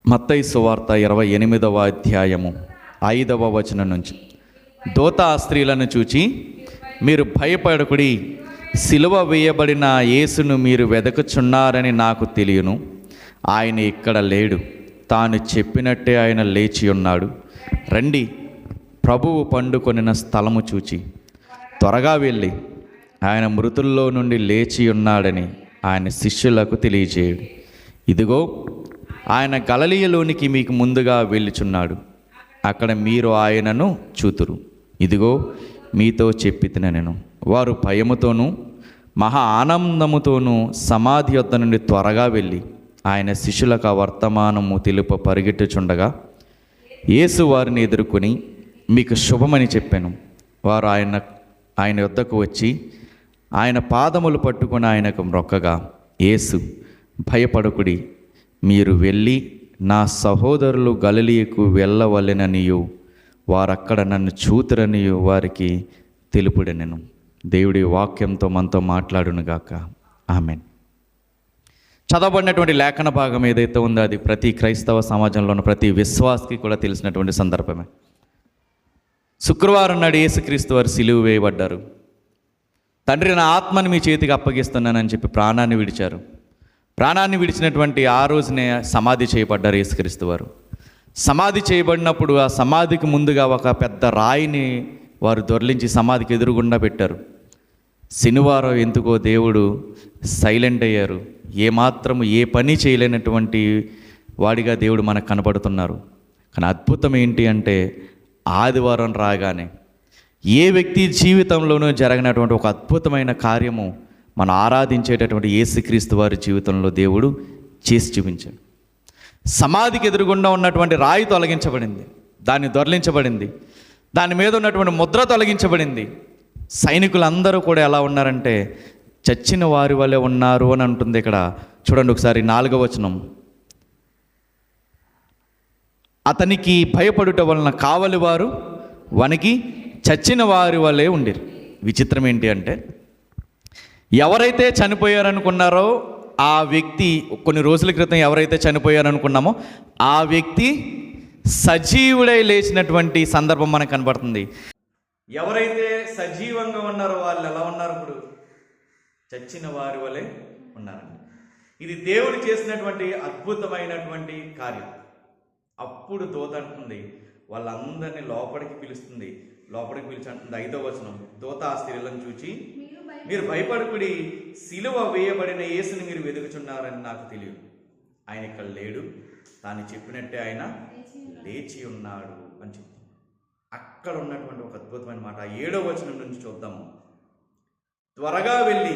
మత్తయి సువార్త 28వ అధ్యాయము 5వ వచనం నుంచి. దూత ఆ స్త్రీలను చూచి, మీరు భయపడకుడి, సిలువ వేయబడిన యేసును మీరు వెదకుచున్నారని నాకు తెలియను. ఆయన ఇక్కడ లేడు, తాను చెప్పినట్టే ఆయన లేచి ఉన్నాడు. రండి, ప్రభువు పండుకొనిన స్థలము చూచి త్వరగా వెళ్ళి ఆయన మృతుల్లో నుండి లేచి ఉన్నాడని ఆయన శిష్యులకు తెలియజేయడు. ఇదిగో, ఆయన గలిలయలోనికి మీకు ముందుగా వెళ్ళుచున్నాడు, అక్కడ మీరు ఆయనను చూతురు. ఇదిగో, మీతో చెప్పితినెను. వారు భయముతోనూ మహా ఆనందముతోనూ సమాధి యొద్ద నుండి త్వరగా వెళ్ళి ఆయన శిష్యులకు ఆ వర్తమానము తెలుప పరిగెట్టుచుండగా యేసు వారిని ఎదుర్కొని, మీకు శుభమని చెప్పాను. వారు ఆయన యొద్దకు వచ్చి ఆయన పాదములు పట్టుకుని ఆయనకు మ్రొక్కగా, యేసు, భయపడకుడి, మీరు వెళ్ళి నా సహోదరులు గలిలయకు వెళ్ళవలెననియు వారక్కడ నన్ను చూతురనియు వారికి తెలుపుడెనెను. దేవుడి వాక్యంతో మనతో మాట్లాడునుగాక. ఆమెన్. చదవబడినటువంటి లేఖన భాగం ఏదైతే ఉందో అది ప్రతి క్రైస్తవ సమాజంలోని ప్రతి విశ్వాసకి కూడా తెలిసినటువంటి సందర్భమే. శుక్రవారం నాడు యేసుక్రీస్తు వారు సిలువ వేయబడ్డారు. తండ్రి, నా ఆత్మని మీ చేతికి అప్పగిస్తున్నానని చెప్పి ప్రాణాన్ని విడిచారు. ప్రాణాన్ని విడిచినటువంటి ఆ రోజునే సమాధి చేయబడ్డారు యేసుక్రీస్తు వారు. సమాధి చేయబడినప్పుడు ఆ సమాధికి ముందుగా ఒక పెద్ద రాయిని వారు దొర్లించి సమాధికి ఎదురుగుండా పెట్టారు. శనివారం ఎందుకో దేవుడు సైలెంట్ అయ్యారు. ఏమాత్రము ఏ పని చేయలేనటువంటి వాడిగా దేవుడు మనకు కనపడుతున్నారు. కానీ అద్భుతం ఏంటి అంటే, ఆదివారం రాగానే ఏ వ్యక్తి జీవితంలోనూ జరగనటువంటి ఒక అద్భుతమైన కార్యము మనం ఆరాధించేటటువంటి యేసుక్రీస్తు వారి జీవితంలో దేవుడు చేసి చూపించాడు. సమాధికి ఎదురుగుండా ఉన్నటువంటి రాయి తొలగించబడింది, దాన్ని దొర్లించబడింది, దాని మీద ఉన్నటువంటి ముద్ర తొలగించబడింది. సైనికులందరూ కూడా ఎలా ఉన్నారంటే చచ్చిన వారి వలె ఉన్నారు అని అంటుంది ఇక్కడ. చూడండి ఒకసారి 4వ వచనం. అతనికి భయపడుట వలన కావలి వారు వనికి చచ్చిన వారి వలె ఉండిరి. విచిత్రం ఏంటి అంటే, ఎవరైతే చనిపోయారనుకున్నారో ఆ వ్యక్తి, కొన్ని రోజుల క్రితం ఎవరైతే చనిపోయారనుకున్నామో ఆ వ్యక్తి సజీవుడై లేచినటువంటి సందర్భం మనకు కనబడుతుంది. ఎవరైతే సజీవంగా ఉన్నారో వాళ్ళు ఎలా ఉన్నారు? ఇప్పుడు చచ్చిన వారి వలె ఉన్నారండి. ఇది దేవుడు చేసినటువంటి అద్భుతమైనటువంటి కార్యం. అప్పుడు దూత అంటుంది, వాళ్ళందరినీ లోపలికి పిలుస్తుంది. లోపలికి పిలిచి అంటుంది 5వ వచనం. దూత ఆ స్త్రీలను చూచి, మీరు భయపడకుడి, సిలువ వేయబడిన యేసుని మీరు వెతుకుచున్నారని నాకు తెలియదు. ఆయన ఇక్కడ లేడు, తాను చెప్పినట్టే ఆయన లేచి ఉన్నాడు అని చెప్తుంది. అక్కడ ఉన్నటువంటి ఒక అద్భుతమైన మాట 7వ వచనం నుంచి చూద్దాము. త్వరగా వెళ్ళి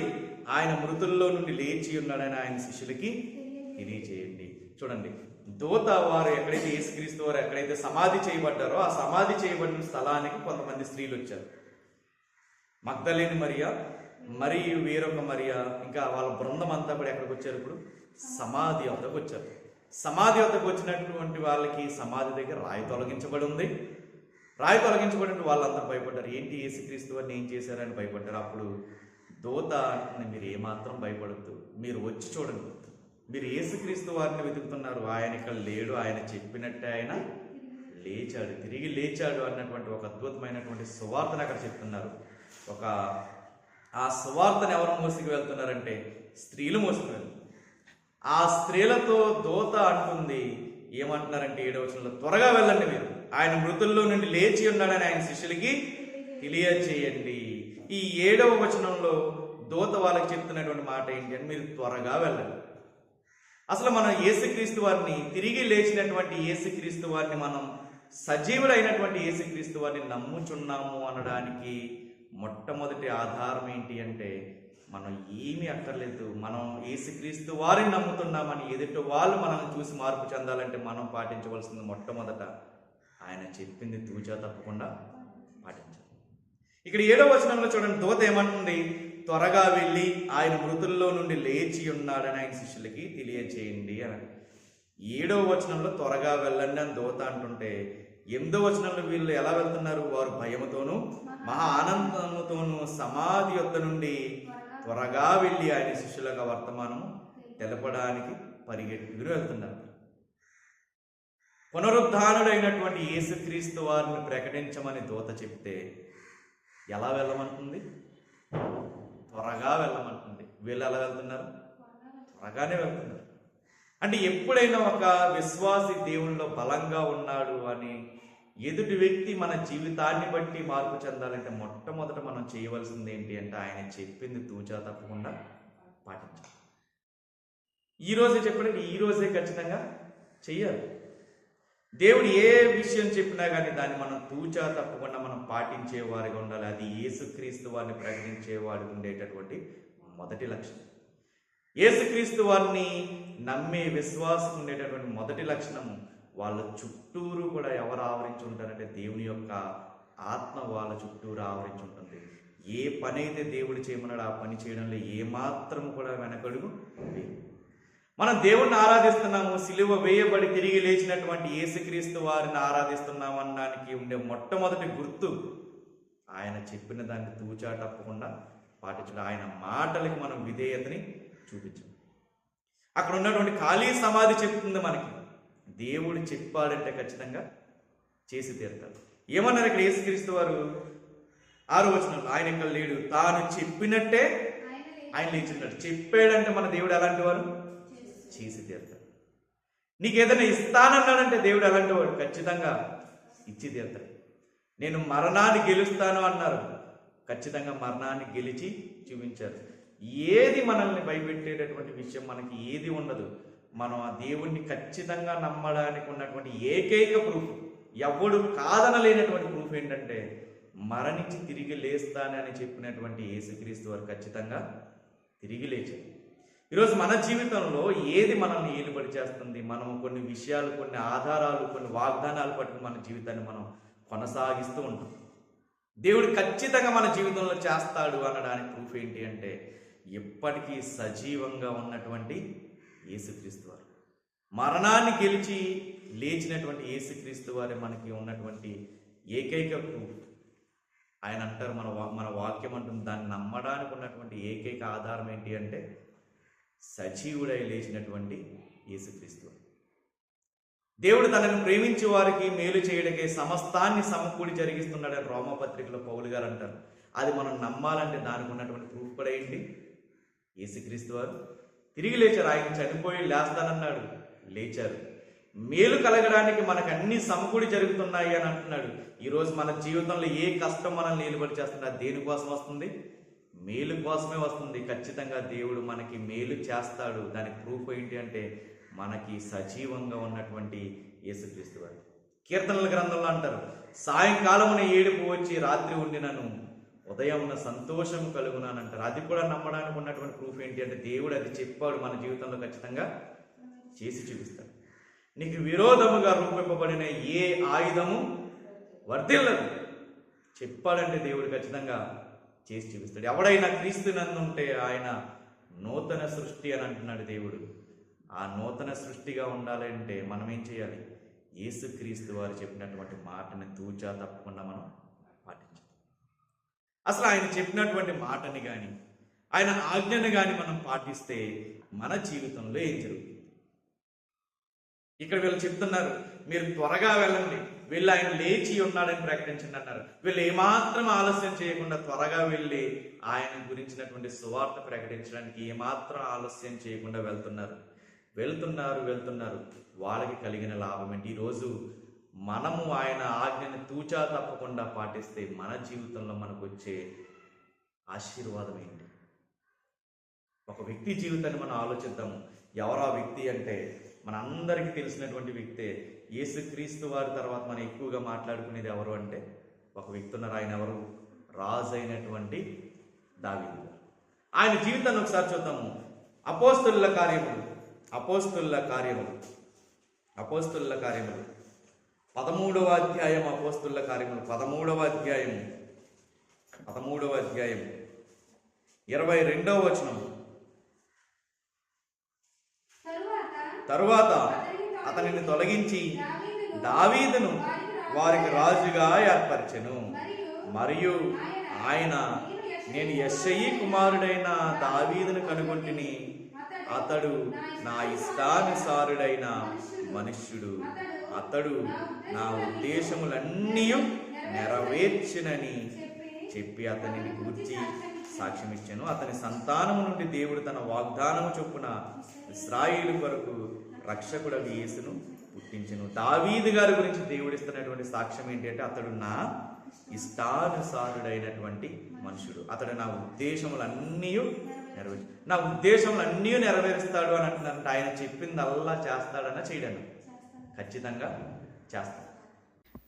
ఆయన మృతుల్లో నుండి లేచి ఉన్నాడని ఆయన శిష్యులకి తెలియజేయండి. చూడండి, దూత వారు ఎక్కడైతే యేసుక్రీస్తు వారు ఎక్కడైతే సమాధి చేయబడ్డారో ఆ సమాధి చేయబడిన స్థలానికి కొంతమంది స్త్రీలు వచ్చారు. మగ్దలేని మరియా మరియు వేరొక మరియా, ఇంకా వాళ్ళ బృందం అంతా కూడా ఎక్కడికి వచ్చారు? ఇప్పుడు సమాధి వద్దకు వచ్చారు. సమాధి వద్దకు వచ్చినటువంటి వాళ్ళకి సమాధి దగ్గర రాయి తొలగించబడి ఉంది. రాయి తొలగించబడిన వాళ్ళందరూ భయపడ్డారు. ఏంటి, యేసుక్రీస్తు వారిని ఏం చేశారని భయపడ్డారు. అప్పుడు దూత అంటుంది, మీరు ఏమాత్రం భయపడద్దు, మీరు వచ్చి చూడండి, మీరు యేసుక్రీస్తు వారిని వెతుకుతున్నారు, ఆయన ఇక్కడ లేడు, ఆయన చెప్పినట్టే ఆయన లేచాడు, తిరిగి లేచాడు అన్నటువంటి ఒక అద్భుతమైనటువంటి సువార్తను అక్కడ చెప్తున్నారు. ఆ సువార్తను ఎవరు మోసుకు వెళ్తున్నారంటే స్త్రీలు మోసుకు వెళ్తున్నారు. ఆ స్త్రీలతో దూత అంటుంది, ఏమంటున్నారంటే 7వ వచనంలో, త్వరగా వెళ్ళండి, మీరు ఆయన మృతుల్లో నుండి లేచి ఉన్నాడని ఆయన శిష్యులకి తెలియచేయండి. ఈ 7వ వచనంలో దూత వాళ్ళకి చెప్తున్నటువంటి మాట ఏంటి అంటే, మీరు త్వరగా వెళ్ళండి. అసలు మనం యేసుక్రీస్తు వారిని, తిరిగి లేచినటువంటి యేసుక్రీస్తు వారిని, మనం సజీవుడైనటువంటి యేసుక్రీస్తు వారిని నమ్ముచున్నాము అనడానికి మొట్టమొదటి ఆధారం ఏంటి అంటే, మనం ఏమీ అక్కర్లేదు, మనం యేసుక్రీస్తు వారిని నమ్ముతున్నామని ఎదుటి వాళ్ళు మనల్ని చూసి మార్పు చెందాలంటే మనం పాటించవలసింది మొట్టమొదట ఆయన చెప్పింది తూచా తప్పకుండా పాటించాలి. ఇక్కడ 7వ వచనంలో చూడండి, దూత ఏమంటుంది, త్వరగా వెళ్ళి ఆయన మృతుల్లో నుండి లేచి ఉన్నాడని ఆయన శిష్యులకి తెలియచేయండి అని. 7వ వచనంలో త్వరగా వెళ్ళండి అని దూత అంటుంటే, 8వ వచనంలో వీళ్ళు ఎలా వెళ్తున్నారు? వారు భయముతోనూ మహా ఆనందముతోనూ సమాధి యొద్ద నుండి త్వరగా వెళ్ళి ఆయన శిష్యులకు వర్తమానము తెలపడానికి పరిగెట్టుకుని వెళ్తున్నారు. పునరుద్ధానుడైనటువంటి యేసుక్రీస్తు వారిని ప్రకటించమని దూత చెప్తే ఎలా వెళ్ళమంటుంది? త్వరగా వెళ్ళమంటుంది. వీళ్ళు ఎలా వెళ్తున్నారు? త్వరగానే వెళ్తున్నారు. అంటే ఎప్పుడైనా ఒక విశ్వాసి దేవునిలో బలంగా ఉన్నాడు అని ఎదుటి వ్యక్తి మన జీవితాన్ని బట్టి మార్పు చెందాలంటే మొట్టమొదట మనం చేయవలసింది ఏంటి అంటే ఆయన చెప్పింది తూచా తప్పకుండా పాటించాలి. ఈరోజే చెప్పండి, ఈరోజే ఖచ్చితంగా చెయ్యాలి. దేవుడు ఏ విషయం చెప్పినా కానీ దాన్ని మనం తూచా తప్పకుండా మనం పాటించే వారిగా ఉండాలి. అది యేసుక్రీస్తు వారిని ప్రకటించే వారికి ఉండేటటువంటి మొదటి లక్షణం. యేసుక్రీస్తు వారిని నమ్మే విశ్వాసం ఉండేటటువంటి మొదటి లక్షణము, వాళ్ళ చుట్టూరు కూడా ఎవరు ఆవరించి ఉంటారంటే దేవుని యొక్క ఆత్మ వాళ్ళ చుట్టూరు ఆవరించి ఉంటుంది. ఏ పని అయితే దేవుడు చేయమన్నాడు ఆ పని చేయడంలో ఏమాత్రం కూడా వెనకడుగు వేయరు. మనం దేవుణ్ణి ఆరాధిస్తున్నాము, సిలువ వేయబడి తిరిగి లేచినటువంటి యేసుక్రీస్తు వారిని ఆరాధిస్తున్నాము అనడానికి ఉండే మొట్టమొదటి గుర్తు ఆయన చెప్పిన దాన్ని తూచా తప్పకుండా పాటించడం, ఆయన మాటలకి మనం విధేయతని చూపించడం. అక్కడ ఉన్నటువంటి ఖాళీ సమాధి చెప్తుంది మనకి, దేవుడు చెప్పాడంటే ఖచ్చితంగా చేసి తీరుతాడు. ఏమన్నారు ఇక్కడ యేసుక్రీస్తు వారు? 6వ వచనంలో ఆయన ఇక్కడ లేడు, తాను చెప్పినట్టే ఆయన లేచిన్నాడు. చెప్పాడంటే మన దేవుడు ఎలాంటి వారు? చేసి తీరుతాడు. నీకు ఏదైనా ఇస్తానన్నాడంటే దేవుడు ఎలాంటి వాడు? ఖచ్చితంగా ఇచ్చి తీరుతాడు. నేను మరణాన్ని గెలుస్తాను అన్నారు, ఖచ్చితంగా మరణాన్ని గెలిచి చూపించారు. ఏది మనల్ని భయపెట్టేటటువంటి విషయం మనకి ఏది ఉండదు. మనం ఆ దేవుణ్ణి ఖచ్చితంగా నమ్మడానికి ఉన్నటువంటి ఏకైక ప్రూఫ్, ఎవడు కాదనలేనటువంటి ప్రూఫ్ ఏంటంటే మరణించి తిరిగి లేస్తానని చెప్పినటువంటి యేసుక్రీస్తు వారు ఖచ్చితంగా తిరిగి లేచారు. ఈరోజు మన జీవితంలో ఏది మనల్ని ఏలుబడి చేస్తుంది? మనం కొన్ని విషయాలు, కొన్ని ఆధారాలు, కొన్ని వాగ్దానాలు పట్టుకుని మన జీవితాన్ని మనం కొనసాగిస్తూ ఉంటాం. దేవుడు ఖచ్చితంగా మన జీవితంలో చేస్తాడు అనడానికి ప్రూఫ్ ఏంటి అంటే ఎప్పటికీ సజీవంగా ఉన్నటువంటి యేసుక్రీస్తు వారు, మరణాన్ని గెలిచి లేచినటువంటి యేసుక్రీస్తు వారే మనకి ఉన్నటువంటి ఏకైక ప్రూఫ్. ఆయన అంటారు, మన వాక్యం అంటుంది, దాన్ని నమ్మడానికి ఉన్నటువంటి ఏకైక ఆధారం ఏంటి అంటే సజీవుడై లేచినటువంటి యేసుక్రీస్తు. దేవుడు తనను ప్రేమించే వారికి మేలు చేయడకే సమస్తాన్ని సమకూడి జరిగిస్తున్నాడని రోమపత్రికలో పౌలు గారు అంటారు. అది మనం నమ్మాలంటే దానికి ఉన్నటువంటి ప్రూఫ్ కూడా ఏంటి? యేసుక్రీస్తు వారు తిరిగి లేచారు. ఆయన చనిపోయి లేస్తానన్నాడు, లేచారు. మేలు కలగడానికి మనకు అన్ని సమకూడి జరుగుతున్నాయి అని అంటున్నాడు. ఈరోజు మన జీవితంలో ఏ కష్టం మనల్ని నిలబడి చేస్తున్నా దేనికోసం వస్తుంది? మేలు కోసమే వస్తుంది. ఖచ్చితంగా దేవుడు మనకి మేలు చేస్తాడు. దానికి ప్రూఫ్ ఏంటి అంటే మనకి సజీవంగా ఉన్నటువంటి యేసుక్రీస్తు వారు. కీర్తనల గ్రంథంలో అంటారు, సాయంకాలమున ఏడుపు వచ్చి రాత్రి ఉండినను ఉదయమున సంతోషం కలుగునాను అంటారు. అది కూడా నమ్మడానికి ఉన్నటువంటి ప్రూఫ్ ఏంటి అంటే దేవుడు అది చెప్పాడు, మన జీవితంలో ఖచ్చితంగా చేసి చూపిస్తాడు. నీకు విరోధముగా రూపింపబడిన ఏ ఆయుధము వర్ధిల్లదు. చెప్పాడంటే దేవుడు ఖచ్చితంగా చేసి చూపిస్తాడు. ఎవడైనా క్రీస్తు నందు ఉంటే ఆయన నూతన సృష్టి అని అంటున్నాడు దేవుడు. ఆ నూతన సృష్టిగా ఉండాలంటే మనం ఏం చేయాలి? యేసుక్రీస్తు వారు చెప్పినటువంటి మాటని తూచా తప్పకుండా మనం పాటించాలి. అసలు ఆయన చెప్పినటువంటి మాటని కానీ ఆయన ఆజ్ఞని కానీ మనం పాటిస్తే మన జీవితంలో ఏం జరుగుతుంది? ఇక్కడ వీళ్ళు చెప్తున్నారు, మీరు త్వరగా వెళ్ళండి, వీళ్ళు ఆయన లేచి ఉన్నాడని ప్రకటించండి అన్నారు. వీళ్ళు ఏమాత్రం ఆలస్యం చేయకుండా త్వరగా వెళ్ళి ఆయన గురించినటువంటి సువార్త ప్రకటించడానికి ఏమాత్రం ఆలస్యం చేయకుండా వెళ్తున్నారు. వాళ్ళకి కలిగిన లాభం ఏంటి? ఈరోజు మనము ఆయన ఆజ్ఞని తూచా తప్పకుండా పాటిస్తే మన జీవితంలో మనకు వచ్చే ఆశీర్వాదం ఏంటి? ఒక వ్యక్తి జీవితాన్ని మనం ఆలోచిద్దాము. ఎవరు ఆ వ్యక్తి అంటే మనందరికీ తెలిసినటువంటి వ్యక్తే. యేసుక్రీస్తు వారి తర్వాత మనం ఎక్కువగా మాట్లాడుకునేది ఎవరు అంటే ఒక వ్యక్తి ఉన్నారు. ఆయన ఎవరు? రాజు అయినటువంటి దావీదు. ఆయన జీవితాన్ని ఒకసారి చూద్దాము. అపోస్తలుల కార్యములు 13వ అధ్యాయం. అపోస్తలుల కార్యములు 13వ అధ్యాయం 22వ వచనం. తరువాత అతనిని తొలగించి దావీదును వారికి రాజుగా ఏర్పరచెను. మరియు ఆయన, నేను యెష్షయి కుమారుడైన దావీదును కనుగొంటిని, అతడు నా ఇష్టానుసారుడైన మనుష్యుడు, అతడు నా ఉద్దేశములన్నీ నెరవేర్చునని చెప్పి అతనిని గూర్చి సాక్ష్యం ఇచ్చాను. అతని సంతానము నుండి దేవుడు తన వాగ్దానము చొప్పున ఇశ్రాయేలు కొరకు రక్షకుడగు యేసును పుట్టించెను. దావీదు గారి గురించి దేవుడు ఇస్తున్నటువంటి సాక్ష్యం ఏంటి అంటే, అతడు నా ఇష్టానుసారుడైనటువంటి మనుషుడు. అతడు నా ఉద్దేశములన్నీ నెరవేరుస్తాడు అని అంటున్నారంటే, ఆయన చెప్పిందల్లా చేస్తాడన్నా చేయడన్నా? ఖచ్చితంగా చేస్తాడు.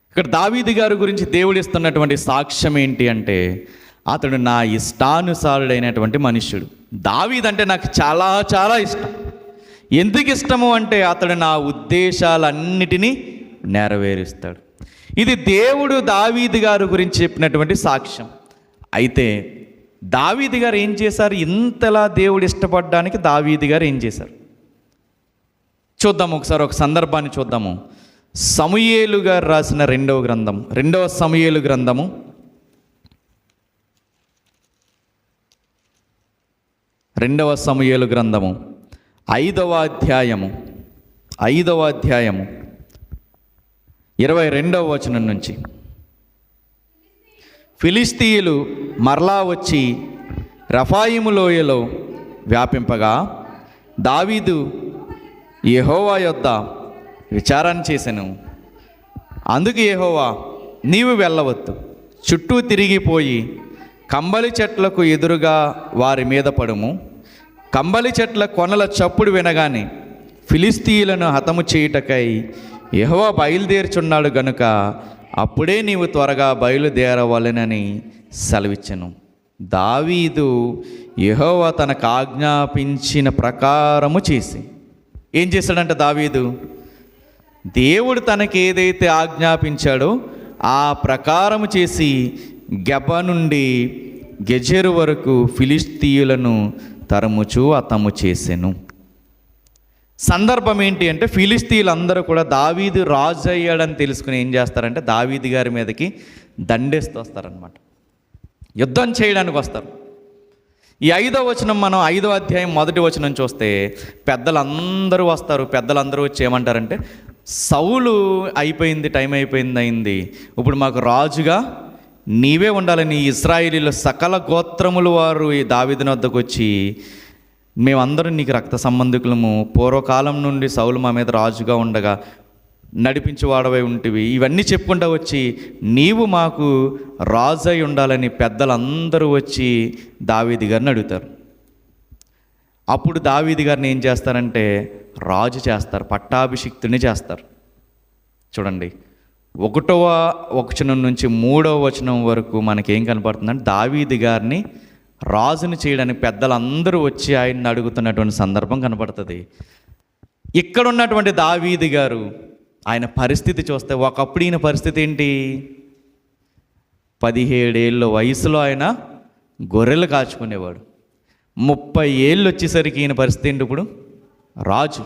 ఇక్కడ దావీదు గారి గురించి దేవుడు ఇస్తున్నటువంటి సాక్ష్యం ఏంటి అంటే, అతడు నా ఇష్టానుసారుడైనటువంటి మనుష్యుడు. దావీదు అంటే నాకు చాలా చాలా ఇష్టం. ఎందుకు ఇష్టము అంటే, అతడు నా ఉద్దేశాలన్నిటినీ నెరవేరుస్తాడు. ఇది దేవుడు దావీదు గారి గురించి చెప్పినటువంటి సాక్ష్యం. అయితే దావీదు గారు ఏం చేశారు? ఇంతలా దేవుడు ఇష్టపడడానికి దావీదు గారు ఏం చేశారు చూద్దాము. ఒకసారి ఒక సందర్భాన్ని చూద్దాము. సమూయేలు గారు రాసిన రెండవ సమూయేలు గ్రంథము 5వ అధ్యాయము 22వ వచనం నుంచి. ఫిలిష్తీయులు మరలా వచ్చి రఫాయిము లోయలో వ్యాపింపగా దావీదు యెహోవా యొద్ద విచారణ చేసెను. అందుకు యెహోవా, నీవు వెళ్ళవద్దు, చుట్టూ తిరిగిపోయి కంబలి చెట్లకు ఎదురుగా వారి మీద పడుము. కంబలి చెట్ల కొనల చప్పుడు వినగానే ఫిలిష్తీయులను హతము చేయుటకై యెహోవా బయలుదేరుచున్నాడు గనుక అప్పుడే నీవు త్వరగా బయలుదేరవలెనని సెలవిచ్చెను. దావీదు యెహోవా తనకు ఆజ్ఞాపించిన ప్రకారము చేసి ఏం చేశాడంటే, దావీదు దేవుడు తనకి ఏదైతే ఆజ్ఞాపించాడో ఆ ప్రకారము చేసి గెబ నుండి గెజెరు వరకు ఫిలిష్తీయులను తరుముచు హతము చేసెను. సందర్భం ఏంటి అంటే, ఫిలిష్తీయులందరూ కూడా దావీదు రాజు అయ్యాడని తెలుసుకుని ఏం చేస్తారంటే, దావీదు గారి మీదకి దండేస్తూ వస్తారనమాట. యుద్ధం చేయడానికి వస్తారు. ఈ 5వ వచనం మనం 5వ అధ్యాయం 1వ వచనం చూస్తే పెద్దలందరూ వస్తారు. పెద్దలందరూ వచ్చి ఏమంటారంటే, సౌలు అయిపోయింది, టైం అయింది, ఇప్పుడు మాకు రాజుగా నీవే ఉండాలని ఇశ్రాయేలీయుల సకల గోత్రముల వారు ఈ దావీదుని వద్దకు వచ్చి, మేమందరం నీకు రక్త సంబంధికులము, పూర్వకాలం నుండి సౌలు మా మీద రాజుగా ఉండగా నడిపించి వాడవై ఉంటివి, ఇవన్నీ చెప్పుకుంటూ వచ్చి నీవు మాకు రాజు అయి ఉండాలని పెద్దలందరూ వచ్చి దావీదు గారిని అడుగుతారు. అప్పుడు దావీదు గారిని ఏం చేస్తారంటే రాజు చేస్తారు, పట్టాభిషిక్తుని చేస్తారు. చూడండి, 1వ వచనం నుంచి 3వ వచనం వరకు మనకేం కనపడుతుందంటే, దావీదు గారిని రాజుని చేయడానికి పెద్దలందరూ వచ్చి ఆయన్ని అడుగుతున్నటువంటి సందర్భం కనపడుతుంది. ఇక్కడ ఉన్నటువంటి దావీదు గారు ఆయన పరిస్థితి చూస్తే, ఒకప్పుడు ఈయన పరిస్థితి ఏంటి? 17 ఏళ్ళ వయసులో ఆయన గొర్రెలు కాచుకునేవాడు. 30 ఏళ్ళు వచ్చేసరికి ఈయన పరిస్థితి ఏంటి? ఇప్పుడు రాజు.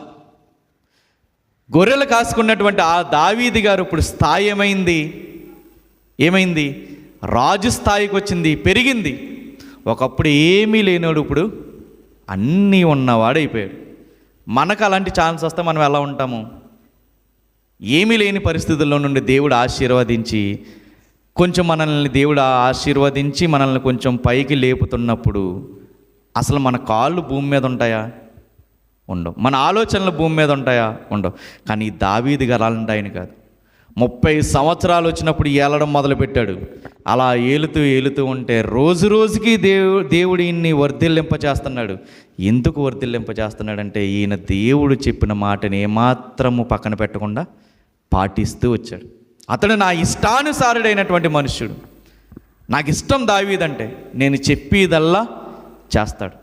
గొర్రెలు కాసుకున్నటువంటి ఆ దావీదు గారు ఇప్పుడు స్థాయి ఏమైంది? రాజు స్థాయికి వచ్చింది, పెరిగింది. ఒకప్పుడు ఏమీ లేనివాడు ఇప్పుడు అన్నీ ఉన్నవాడు అయిపోయాడు. మనకు అలాంటి ఛాన్స్ వస్తే మనం ఎలా ఉంటాము? ఏమీ లేని పరిస్థితుల్లో నుండి దేవుడు ఆశీర్వదించి కొంచెం మనల్ని కొంచెం పైకి లేపుతున్నప్పుడు అసలు మన కాళ్ళు భూమి మీద ఉంటాయా? ఉండవు. మన ఆలోచనలు భూమి మీద ఉంటాయా? ఉండవు. కానీ దావీదు గారు అలాంటి ఆయన కాదు. 30 సంవత్సరాలు వచ్చినప్పుడు ఏలడం మొదలుపెట్టాడు. అలా ఏలుతూ ఉంటే రోజు రోజుకి దేవుడు ఈయన్ని వర్ధిల్లింపచేస్తున్నాడు. ఎందుకు వర్ధిల్లింపచేస్తున్నాడంటే, ఈయన దేవుడు చెప్పిన మాటని ఏమాత్రము పక్కన పెట్టకుండా పాటిస్తూ వచ్చాడు. అతడు నా ఇష్టానుసారుడైనటువంటి మనుష్యుడు. నాకు ఇష్టం దావీదంటే, నేను చెప్పేదల్లా చేస్తాడు.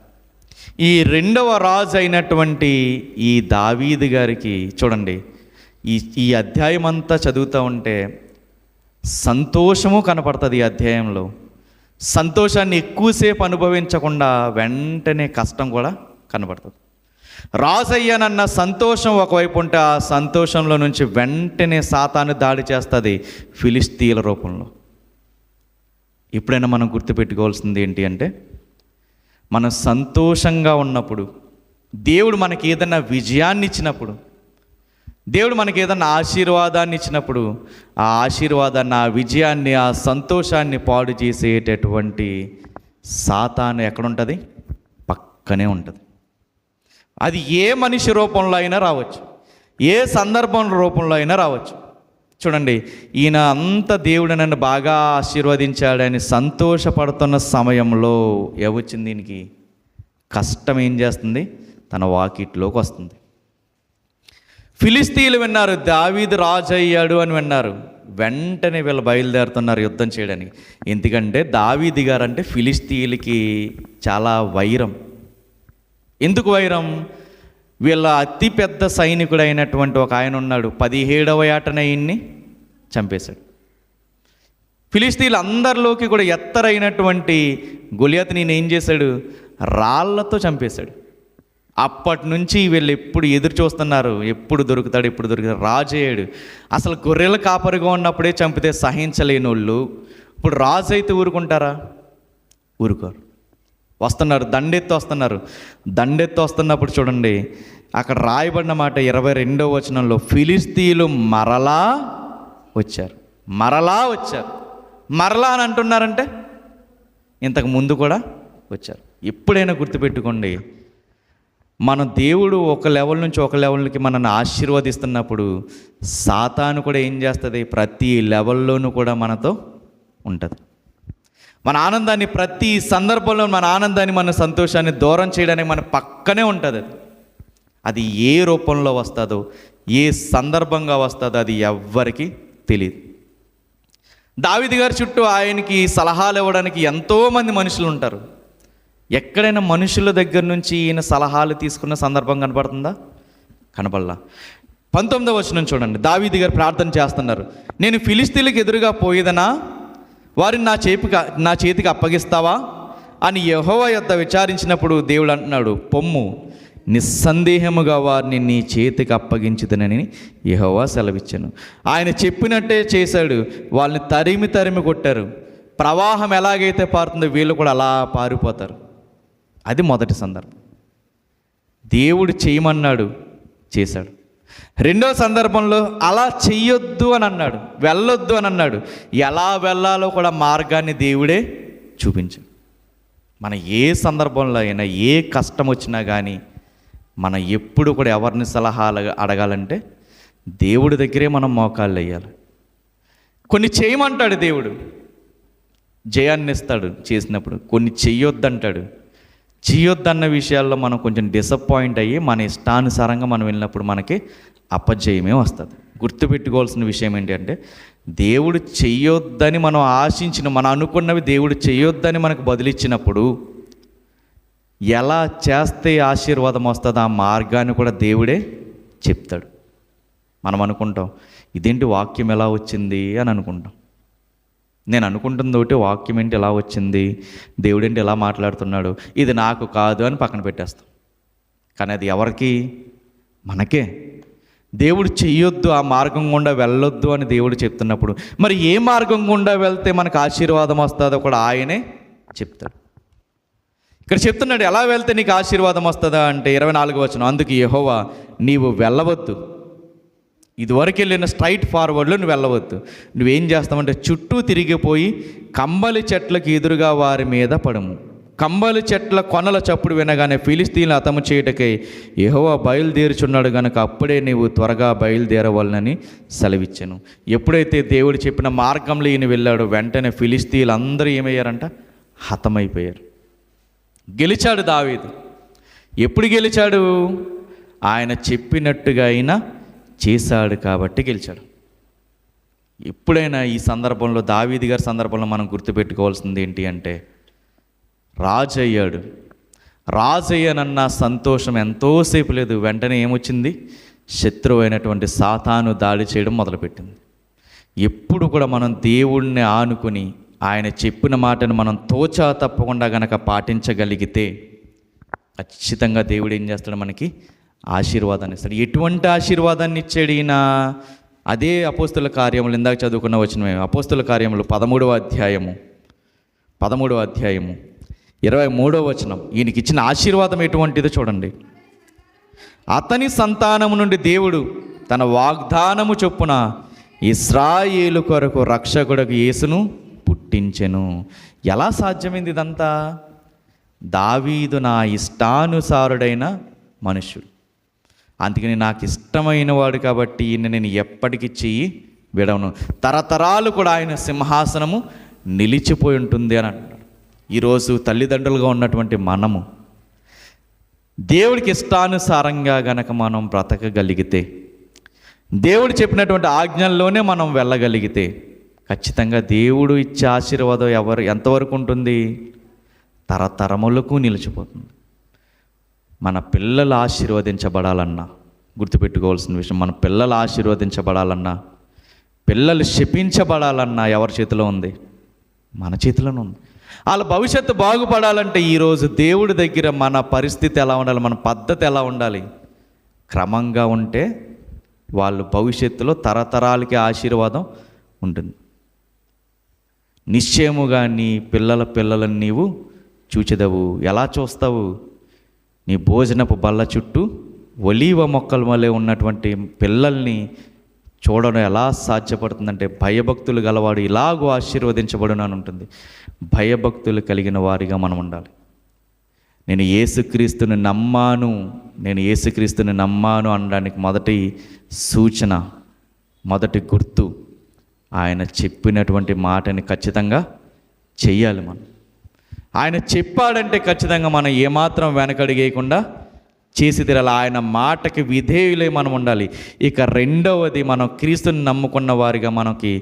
ఈ 2వ రాజు అయినటువంటి ఈ దావీదు గారికి చూడండి, ఈ అధ్యాయం అంతా చదువుతూ ఉంటే సంతోషము కనపడుతుంది. ఈ అధ్యాయంలో సంతోషాన్ని ఎక్కువసేపు అనుభవించకుండా వెంటనే కష్టం కూడా కనపడుతుంది. రాజు అయ్యానన్న సంతోషం ఒకవైపు ఉంటే, ఆ సంతోషంలో నుంచి వెంటనే సాతాను దాడి చేస్తుంది ఫిలిష్తీయుల రూపంలో. ఎప్పుడైనా మనం గుర్తుపెట్టుకోవాల్సింది ఏంటి అంటే, మనం సంతోషంగా ఉన్నప్పుడు, దేవుడు మనకి ఏదైనా విజయాన్ని ఇచ్చినప్పుడు, దేవుడు మనకి ఏదన్నా ఆశీర్వాదాన్ని ఇచ్చినప్పుడు ఆ ఆశీర్వాదాన్ని, ఆ విజయాన్ని, ఆ సంతోషాన్ని పాడు చేసేటటువంటి సాతాను ఎక్కడుంటుంది? పక్కనే ఉంటుంది. అది ఏ మనిషి రూపంలో అయినా రావచ్చు, ఏ సందర్భం రూపంలో అయినా రావచ్చు. చూడండి, ఈయన అంత దేవుడు నన్ను బాగా ఆశీర్వదించాడని సంతోషపడుతున్న సమయంలో ఏమొచ్చింది? దీనికి కష్టం ఏం చేస్తుంది? తన వాకిట్లోకి వస్తుంది. ఫిలిస్తీయులు విన్నారు, దావీదు రాజు అయ్యాడు అని విన్నారు. వెంటనే వీళ్ళు బయలుదేరుతున్నారు యుద్ధం చేయడానికి. ఎందుకంటే దావీదు గారంటే ఫిలిస్తీయులకి చాలా వైరం. ఎందుకు వైరం? వీళ్ళ అతిపెద్ద సైనికుడు అయినటువంటి ఒక ఆయన ఉన్నాడు, 17వ ఏటనే ఈయన్ని చంపేశాడు. ఫిలిస్తీన్లు అందరిలోకి కూడా ఎత్తరైనటువంటి గొలియాతుని ఈయన ఏం చేశాడు? రాళ్లతో చంపేశాడు. అప్పటి నుంచి వీళ్ళు ఎప్పుడు ఎదురు చూస్తున్నారు, ఎప్పుడు దొరుకుతాడు, ఎప్పుడు దొరుకుతాడు. రాజు అయ్యాడు. అసలు గొర్రెల కాపరిగా ఉన్నప్పుడే చంపితే సహించలేని వాళ్ళు ఇప్పుడు రాజు అయితే ఊరుకుంటారా? ఊరుకోరు. వస్తున్నారు, దండెత్తి వస్తున్నారు. దండెత్తి వస్తున్నప్పుడు చూడండి, అక్కడ రాయబడిన మాట 22వ వచనంలో, ఫిలిస్తీయులు మరలా వచ్చారు. మరలా వచ్చారు. మరలా అని అంటున్నారంటే ఇంతకు ముందు కూడా వచ్చారు. ఎప్పుడైనా గుర్తుపెట్టుకోండి, మన దేవుడు ఒక లెవెల్ నుంచి ఒక లెవెల్కి మనల్ని ఆశీర్వదిస్తున్నప్పుడు సాతాను కూడా ఏం చేస్తుంది? ప్రతి లెవెల్లోనూ కూడా మనతో ఉంటుంది. మన ఆనందాన్ని, ప్రతి సందర్భంలో మన ఆనందాన్ని, మన సంతోషాన్ని దూరం చేయడానికి మన పక్కనే ఉంటుంది. అది ఏ రూపంలో వస్తుందో, ఏ సందర్భంగా వస్తుందో అది ఎవ్వరికీ తెలియదు. దావీదు గారి చుట్టూ ఆయనకి సలహాలు ఇవ్వడానికి ఎంతోమంది మనుషులు ఉంటారు. ఎక్కడైనా మనుషుల దగ్గర నుంచి ఈయన సలహాలు తీసుకున్న సందర్భం కనపడుతుందా? కనపడలా. 19వ వచనం చూడండి, దావీదు గారు ప్రార్థన చేస్తున్నారు. నేను ఫిలిస్తీన్లకు ఎదురుగా పోయేదనా? వారిని నా చేతికి అప్పగిస్తావా అని యెహోవా యొద్ద విచారించినప్పుడు దేవుడు అంటున్నాడు, పొమ్ము, నిస్సందేహముగా వారిని నీ చేతికి అప్పగించుదనని యెహోవా సెలవిచ్చాను. ఆయన చెప్పినట్టే చేశాడు. వాళ్ళని తరిమి తరిమి కొట్టారు. ప్రవాహం ఎలాగైతే పారుతుందో వీళ్ళు కూడా అలా పారిపోతారు. అది మొదటి సందర్భం. దేవుడు చేయమన్నాడు, చేశాడు. రెండో సందర్భంలో అలా చెయ్యొద్దు అని అన్నాడు, వెళ్ళొద్దు అని అన్నాడు. ఎలా వెళ్ళాలో కూడా మార్గాన్ని దేవుడే చూపించాడు. మన ఏ సందర్భంలో అయినా, ఏ కష్టం వచ్చినా కానీ మనం ఎప్పుడు కూడా ఎవరిని సలహాలు అడగాలంటే దేవుడి దగ్గరే మనం మోకాళ్ళు వేయాలి. కొన్ని చేయమంటాడు దేవుడు, జయాన్ని ఇస్తాడు చేసినప్పుడు. కొన్ని చెయ్యొద్దంటాడు. చేయొద్దన్న విషయాల్లో మనం కొంచెం డిసప్పాయింట్ అయ్యి మన ఇష్టానుసారంగా మనం వెళ్ళినప్పుడు మనకి అపజయమే వస్తుంది. గుర్తుపెట్టుకోవాల్సిన విషయం ఏంటి అంటే, దేవుడు చెయ్యొద్దని మనం ఆశించిన, మనం అనుకున్నవి దేవుడు చెయ్యొద్దని మనకు బదిలిచ్చినప్పుడు ఎలా చేస్తే ఆశీర్వాదం వస్తుందో ఆ మార్గాన్ని కూడా దేవుడే చెప్తాడు. మనం అనుకుంటాం, ఇదేంటి వాక్యం ఎలా వచ్చింది అని అనుకుంటాం. నేను అనుకుంటుంది ఒకటి, వాక్యం ఏంటి ఎలా వచ్చింది, దేవుడేంటి ఎలా మాట్లాడుతున్నాడు, ఇది నాకు కాదు అని పక్కన పెట్టేస్తాం. కానీ అది ఎవరికి? మనకే. దేవుడు చెయ్యొద్దు, ఆ మార్గం గుండా వెళ్ళొద్దు అని దేవుడు చెప్తున్నప్పుడు మరి ఏ మార్గం గుండా వెళ్తే మనకు ఆశీర్వాదం వస్తుందో కూడా ఆయనే చెప్తాడు. ఇక్కడ చెప్తున్నాడు, ఎలా వెళ్తే నీకు ఆశీర్వాదం వస్తుందా అంటే 24వ వచనం, అందుకు యెహోవా, నీవు వెళ్ళవద్దు, ఇదివరకు వెళ్ళిన స్ట్రైట్ ఫార్వర్డ్లో నువ్వు వెళ్ళవద్దు. నువ్వేం చేస్తావంటే చుట్టూ తిరిగిపోయి కంబలి చెట్లకు ఎదురుగా వారి మీద పడము. కంబలి చెట్ల కొనల చప్పుడు వినగానే ఫిలిస్తీన్లు హతము చేయుటకై యెహోవా బయలుదేరుచున్నాడు కనుక అప్పుడే నీవు త్వరగా బయలుదేరవాలని సెలవిచ్చాను. ఎప్పుడైతే దేవుడు చెప్పిన మార్గంలో ఈయన వెళ్ళాడో వెంటనే ఫిలిస్తీన్లు అందరూ ఏమయ్యారంట? హతమైపోయారు. గెలిచాడు దావీదు. ఎప్పుడు గెలిచాడు? ఆయన చెప్పినట్టుగా అయినా చేశాడు కాబట్టి గెలిచాడు. ఎప్పుడైనా ఈ సందర్భంలో, దావీదు గారి సందర్భంలో మనం గుర్తుపెట్టుకోవాల్సింది ఏంటి అంటే, రాజు అయ్యాడు. రాజు అయ్యానన్న సంతోషం ఎంతోసేపు లేదు, వెంటనే ఏమొచ్చింది? శత్రువు అయినటువంటి సాతాను దాడి చేయడం మొదలుపెట్టింది. ఎప్పుడు కూడా మనం దేవుణ్ణి ఆనుకుని ఆయన చెప్పిన మాటను మనం తోచా తప్పకుండా గనక పాటించగలిగితే ఖచ్చితంగా దేవుడు ఏం చేస్తాడు? మనకి ఆశీర్వాదాన్ని ఇస్తాడు. ఎటువంటి ఆశీర్వాదాన్ని ఇచ్చాడు ఈయన? అదే అపోస్తుల కార్యములు, ఇందాక చదువుకున్న వచనమే, అపోస్తుల కార్యములు 13వ అధ్యాయము 23వ వచనం. ఈయనకి ఇచ్చిన ఆశీర్వాదం ఎటువంటిదో చూడండి. అతని సంతానము నుండి దేవుడు తన వాగ్దానము చొప్పున ఇశ్రాయేలు కొరకు రక్షకుడకు యేసును పుట్టించెను. ఎలా సాధ్యమైంది ఇదంతా? దావీదు నా ఇష్టానుసారుడైన మనుష్యుడు, అందుకని నాకు ఇష్టమైన వాడు కాబట్టి ఈయన నేను ఎప్పటికీ చెయ్యి విడవను, తరతరాలు కూడా ఆయన సింహాసనము నిలిచిపోయి ఉంటుంది అని అంటారు. ఈరోజు తల్లిదండ్రులుగా ఉన్నటువంటి మనము దేవుడికి ఇష్టానుసారంగా గనక మనం బ్రతకగలిగితే, దేవుడు చెప్పినటువంటి ఆజ్ఞల్లోనే మనం వెళ్ళగలిగితే, ఖచ్చితంగా దేవుడు ఇచ్చే ఆశీర్వాదం ఎంతవరకు ఉంటుంది? తరతరములకు నిలిచిపోతుంది. మన పిల్లలు ఆశీర్వదించబడాలన్నా, గుర్తుపెట్టుకోవాల్సిన విషయం, మన పిల్లలు ఆశీర్వదించబడాలన్నా, పిల్లలు శపించబడాలన్నా ఎవరి చేతిలో ఉంది? మన చేతిలోనే ఉంది. వాళ్ళ భవిష్యత్తు బాగుపడాలంటే ఈరోజు దేవుడి దగ్గర మన పరిస్థితి ఎలా ఉండాలి, మన పద్ధతి ఎలా ఉండాలి? క్రమంగా ఉంటే వాళ్ళు భవిష్యత్తులో తరతరాలకి ఆశీర్వాదం ఉంటుంది. నిశ్చయముగా నీ పిల్లలను నీవు చూచెదవు. ఎలా చూస్తావు? నీ భోజనపు బల్ల చుట్టూ ఒలీవ మొక్కల వలె ఉన్నటువంటి పిల్లల్ని చూడడం ఎలా సాధ్యపడుతుందంటే, భయభక్తులు గలవాడు ఇలాగూ ఆశీర్వదించబడును అని ఉంటుంది. భయభక్తులు కలిగిన వారిగా మనం ఉండాలి. నేను యేసుక్రీస్తుని నమ్మాను అనడానికి మొదటి సూచన, మొదటి గుర్తు, ఆయన చెప్పినటువంటి మాటని ఖచ్చితంగా చెయ్యాలి. మనం ఆయన చెప్పాడంటే ఖచ్చితంగా మనం ఏమాత్రం వెనకడిగేయకుండా చేసి తీరాలి. ఆయన మాటకి విధేయులై మనం ఉండాలి. ఇక రెండవది, మనం క్రీస్తుని నమ్ముకున్న వారిగా మనకి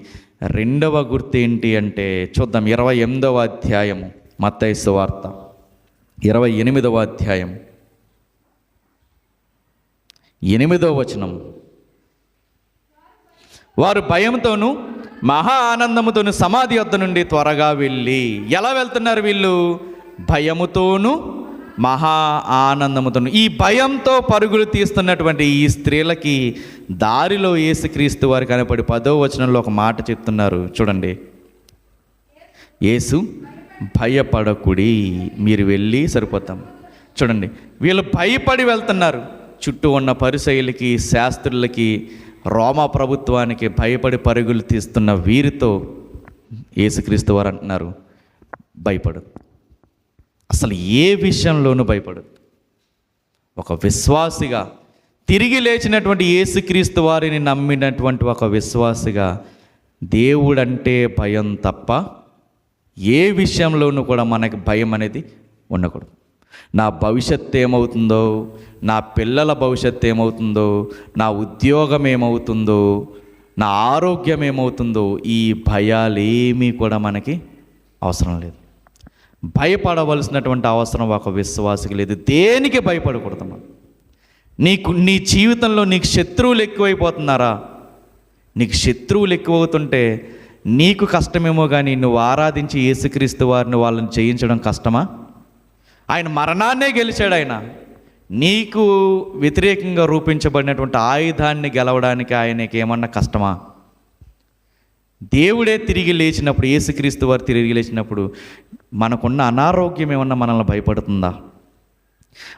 రెండవ గుర్తు ఏంటి అంటే చూద్దాం. 28వ అధ్యాయము మత్తయి సువార్త 28వ అధ్యాయం 8వ వచనం. వారు భయంతోనూ మహా ఆనందముతోనూ సమాధి వద్ద నుండి త్వరగా వెళ్ళి, ఎలా వెళ్తున్నారు వీళ్ళు? భయముతోనూ మహా ఆనందముతోనూ. ఈ భయంతో పరుగులు తీస్తున్నటువంటి ఈ స్త్రీలకి దారిలో యేసుక్రీస్తు వారు కనపడి 10వ వచనంలో ఒక మాట చెప్తున్నారు చూడండి. యేసు భయపడకుడి, మీరు వెళ్ళి సరిపోతాం. చూడండి, వీళ్ళు భయపడి వెళ్తున్నారు. చుట్టూ ఉన్న పరిసయ్యులకి, శాస్త్రులకి, రోమా ప్రభుత్వానికి భయపడి పరుగులు తీస్తున్న వీరితో యేసుక్రీస్తు వారు అంటున్నారు, భయపడదు. అసలు ఏ విషయంలోనూ భయపడదు. ఒక విశ్వాసిగా, తిరిగి లేచినటువంటి యేసుక్రీస్తు వారిని నమ్మినటువంటి ఒక విశ్వాసిగా దేవుడంటే భయం తప్ప ఏ విషయంలోనూ కూడా మనకి భయం అనేది ఉండకూడదు. నా భవిష్యత్తు ఏమవుతుందో, నా పిల్లల భవిష్యత్తు ఏమవుతుందో, నా ఉద్యోగం ఏమవుతుందో, నా ఆరోగ్యం ఏమవుతుందో, ఈ భయాలేమీ కూడా మనకి అవసరం లేదు. భయపడవలసినటువంటి అవసరం ఒక విశ్వాసికి లేదు. దేనికి భయపడకూడదు మనం. నీ జీవితంలో నీకు శత్రువులు ఎక్కువైపోతున్నారా? నీకు శత్రువులు ఎక్కువవుతుంటే నీకు కష్టమేమో, కానీ నువ్వు ఆరాధించి యేసుక్రీస్తు వారిని వాళ్ళని జయించడం కష్టమా? ఆయన మరణాన్నే గెలిచాడు. ఆయన నీకు వ్యతిరేకంగా రూపించబడినటువంటి ఆయుధాన్ని గెలవడానికి ఆయనకి ఏమన్నా కష్టమా? దేవుడే తిరిగి లేచినప్పుడు, యేసుక్రీస్తు వారు తిరిగి లేచినప్పుడు మనకున్న అనారోగ్యం ఏమన్నా మనల్ని భయపడుతుందా?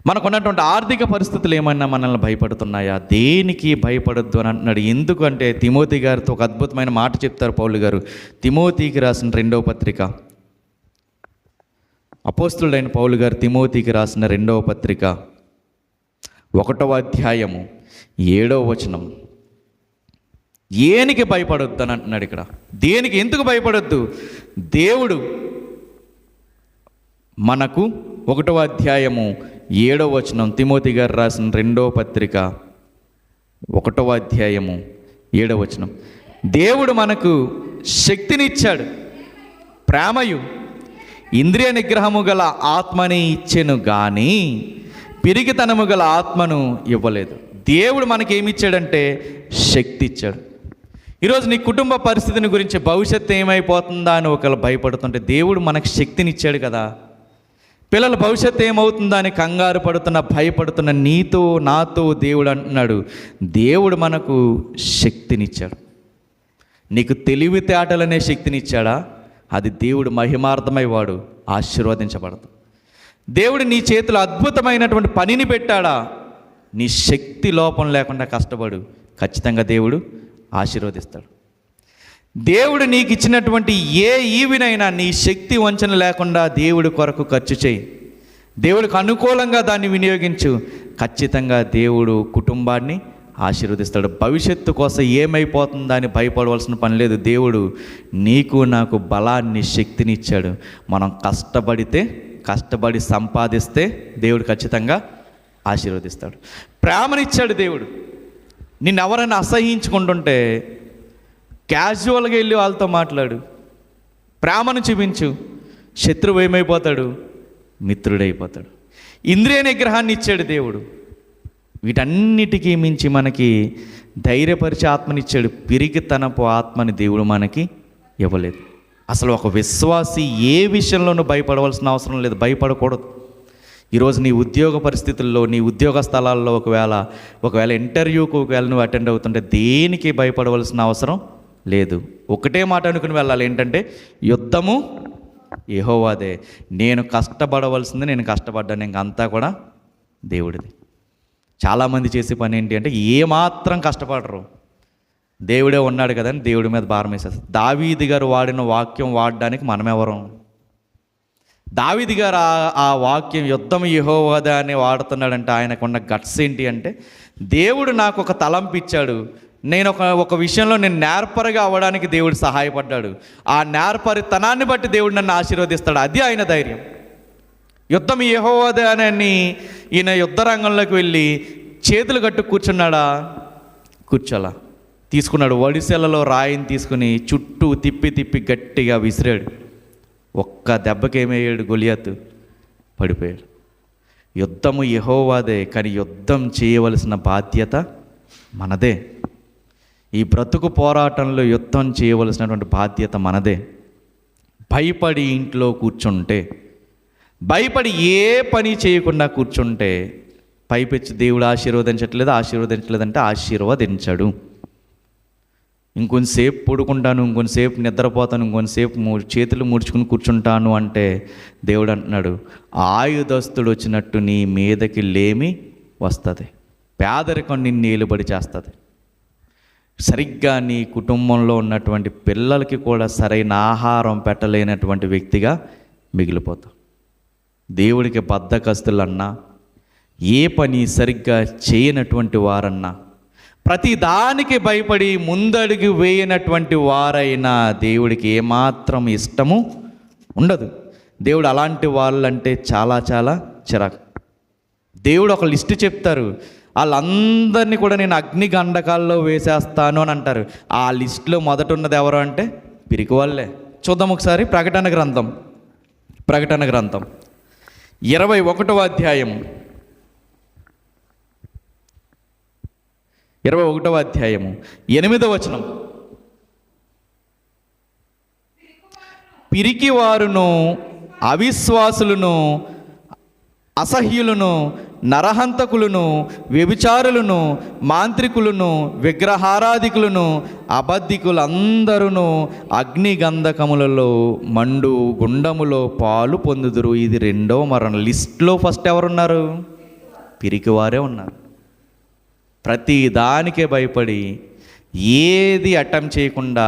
మనకున్నటువంటి ఆర్థిక పరిస్థితులు ఏమన్నా మనల్ని భయపడుతున్నాయా? దేనికి భయపడొద్దు అని అంటున్నాడు. ఎందుకంటే తిమోతి గారితో ఒక అద్భుతమైన మాట చెప్తారు పౌలు గారు. తిమోతికి రాసిన 2వ పత్రిక, అపోస్తులుడైన పౌలు గారు తిమోతికి రాసిన 2వ పత్రిక 1వ అధ్యాయము 7వ వచనం. దేనికి భయపడొద్దు అని అంటున్నాడు ఇక్కడ. దేనికి, ఎందుకు భయపడొద్దు? దేవుడు మనకు 1వ అధ్యాయము 7వ వచనం, తిమోతి గారు రాసిన 2వ పత్రిక 1వ అధ్యాయము 7వ వచనం. దేవుడు మనకు శక్తినిచ్చాడు, ప్రేమయు ఇంద్రియ నిగ్రహము గల ఆత్మని ఇచ్చెను కానీ పిరిగితనము గల ఆత్మను ఇవ్వలేదు. దేవుడు మనకి ఏమి ఇచ్చాడంటే శక్తి ఇచ్చాడు. ఈరోజు నీ కుటుంబ పరిస్థితిని గురించి, భవిష్యత్తు ఏమైపోతుందా అని ఒకళ్ళు భయపడుతుంటే, దేవుడు మనకు శక్తినిచ్చాడు కదా. పిల్లల భవిష్యత్తు ఏమవుతుందా అని కంగారు పడుతున్న, భయపడుతున్న నీతో నాతో దేవుడు అంటున్నాడు, దేవుడు మనకు శక్తినిచ్చాడు. నీకు తెలివితేటలనే శక్తినిచ్చాడా? అది దేవుడు మహిమార్థమై వాడు ఆశీర్వదించబడదు. దేవుడు నీ చేతిలో అద్భుతమైనటువంటి పనిని పెట్టాడా? నీ శక్తి లోపం లేకుండా కష్టపడు, ఖచ్చితంగా దేవుడు ఆశీర్వదిస్తాడు. దేవుడు నీకు ఇచ్చినటువంటి ఏ ఈవినైనా నీ శక్తి వంచన లేకుండా దేవుడి కొరకు ఖర్చు చేయి. దేవుడికి అనుకూలంగా దాన్ని వినియోగించు. ఖచ్చితంగా దేవుడు కుటుంబాన్ని ఆశీర్వదిస్తాడు. భవిష్యత్తు కోసం ఏమైపోతుందని భయపడవలసిన పని లేదు. దేవుడు నీకు నాకు బలాన్ని, శక్తిని ఇచ్చాడు. మనం కష్టపడి సంపాదిస్తే దేవుడు ఖచ్చితంగా ఆశీర్వదిస్తాడు. ప్రేమనిచ్చాడు దేవుడు. నిన్ను ఎవరైనా అసహించుకుంటుంటే క్యాజువల్గా వెళ్ళి వాళ్ళతో మాట్లాడు, ప్రేమను చూపించు. శత్రువు ఏమైపోతాడు? మిత్రుడైపోతాడు. ఇంద్రియ నిగ్రహాన్ని ఇచ్చాడు దేవుడు. వీటన్నిటికీ మించి మనకి ధైర్యపరిచే ఆత్మనిచ్చాడు. పిరికితనపు ఆత్మని దేవుడు మనకి ఇవ్వలేదు. అసలు ఒక విశ్వాసి ఏ విషయంలోనూ భయపడవలసిన అవసరం లేదు, భయపడకూడదు. ఈరోజు నీ ఉద్యోగ పరిస్థితుల్లో, నీ ఉద్యోగ స్థలాల్లో ఒకవేళ ఇంటర్వ్యూకి నువ్వు అటెండ్ అవుతుంటే దేనికి భయపడవలసిన అవసరం లేదు. ఒకటే మాట అనుకుని వెళ్ళాలి, ఏంటంటే యుద్ధము యెహోవాదే. నేను కష్టపడవలసింది నేను కష్టపడ్డాను, ఇంకంతా కూడా దేవుడిది. చాలామంది చేసే పని ఏంటి అంటే ఏమాత్రం కష్టపడరు, దేవుడే ఉన్నాడు కదా అని దేవుడి మీద భారం వేసేస్తారు. దావీదు గారు వాడిన వాక్యం వాడడానికి మనమెవరం? దావీదు గారు ఆ వాక్యం యుద్ధం యెహోవాదే అని వాడుతున్నాడంటే ఆయనకున్న గట్స్ ఏంటి అంటే, దేవుడు నాకు ఒక తలంపు ఇచ్చాడు, నేను ఒక విషయంలో నేను నేర్పరిగా అవ్వడానికి దేవుడు సహాయపడ్డాడు, ఆ నేర్పరితనాన్ని బట్టి దేవుడు నన్ను ఆశీర్వదిస్తాడు. అది ఆయన ధైర్యం. యుద్ధం యెహోవాదే అని ఈయన యుద్ధ రంగంలోకి వెళ్ళి చేతులు కట్టు కూర్చున్నాడా? కూర్చోలా. తీసుకున్నాడు వడిసెలలో రాయిని తీసుకుని చుట్టూ తిప్పి గట్టిగా విసిరాడు. ఒక్క దెబ్బకేమయ్యాడు? గొలియాతు పడిపోయాడు. యుద్ధము యెహోవాదే, కానీ యుద్ధం చేయవలసిన బాధ్యత మనదే. ఈ బ్రతుకు పోరాటంలో యుద్ధం చేయవలసినటువంటి బాధ్యత మనదే. భయపడి ఇంట్లో కూర్చుంటే, భయపడి ఏ పని చేయకుండా కూర్చుంటే పైపెచ్చి దేవుడు ఆశీర్వదించలేదంటే ఆశీర్వదించడు. ఇంకొంతసేపు పడుకుంటాను, ఇంకొంతసేపు నిద్రపోతాను, ఇంకొంతసేపు చేతులు ముడుచుకుని కూర్చుంటాను అంటే దేవుడు అంటున్నాడు, ఆయుధస్తుడు వచ్చినట్టు నీ మీదకి లేమి వస్తుంది, పేదరికం నిన్ను ఏలుబడి చేస్తుంది. సరిగ్గా నీ కుటుంబంలో ఉన్నటువంటి పిల్లలకి కూడా సరైన ఆహారం పెట్టలేనటువంటి వ్యక్తిగా మిగిలిపోతావు. దేవుడికి బద్ధకస్తులన్నా, ఏ పని సరిగ్గా చేయనటువంటి వారన్నా, ప్రతి దానికి భయపడి ముందడుగు వేయనటువంటి వారైనా దేవుడికి ఏమాత్రం ఇష్టము ఉండదు. దేవుడు అలాంటి వాళ్ళంటే చాలా చిరాకు. దేవుడు ఒక లిస్టు చెప్తారు, వాళ్ళందరినీ కూడా నేను అగ్ని గండకాల్లో వేసేస్తాను అని అంటారు. ఆ లిస్టులో మొదట ఉన్నది ఎవరు అంటే పిరికి వాళ్ళే. చూద్దాం ఒకసారి ప్రకటన గ్రంథం 21వ అధ్యాయము 8వ వచనం. పిరికివారును, అవిశ్వాసులను, అసహ్యులను, నరహంతకులను, వ్యభిచారులను, మాంత్రికులను, విగ్రహారాధికులను, అబద్ధికులందరూ అగ్ని గంధకములలో మండు గుండములో పాలు పొందుదురు. ఇది 2వ మరణం. లిస్ట్లో ఫస్ట్ ఎవరున్నారు? పిరికివారే ఉన్నారు. ప్రతి దానికే భయపడి ఏది అటెంప్ట్ చేయకుండా,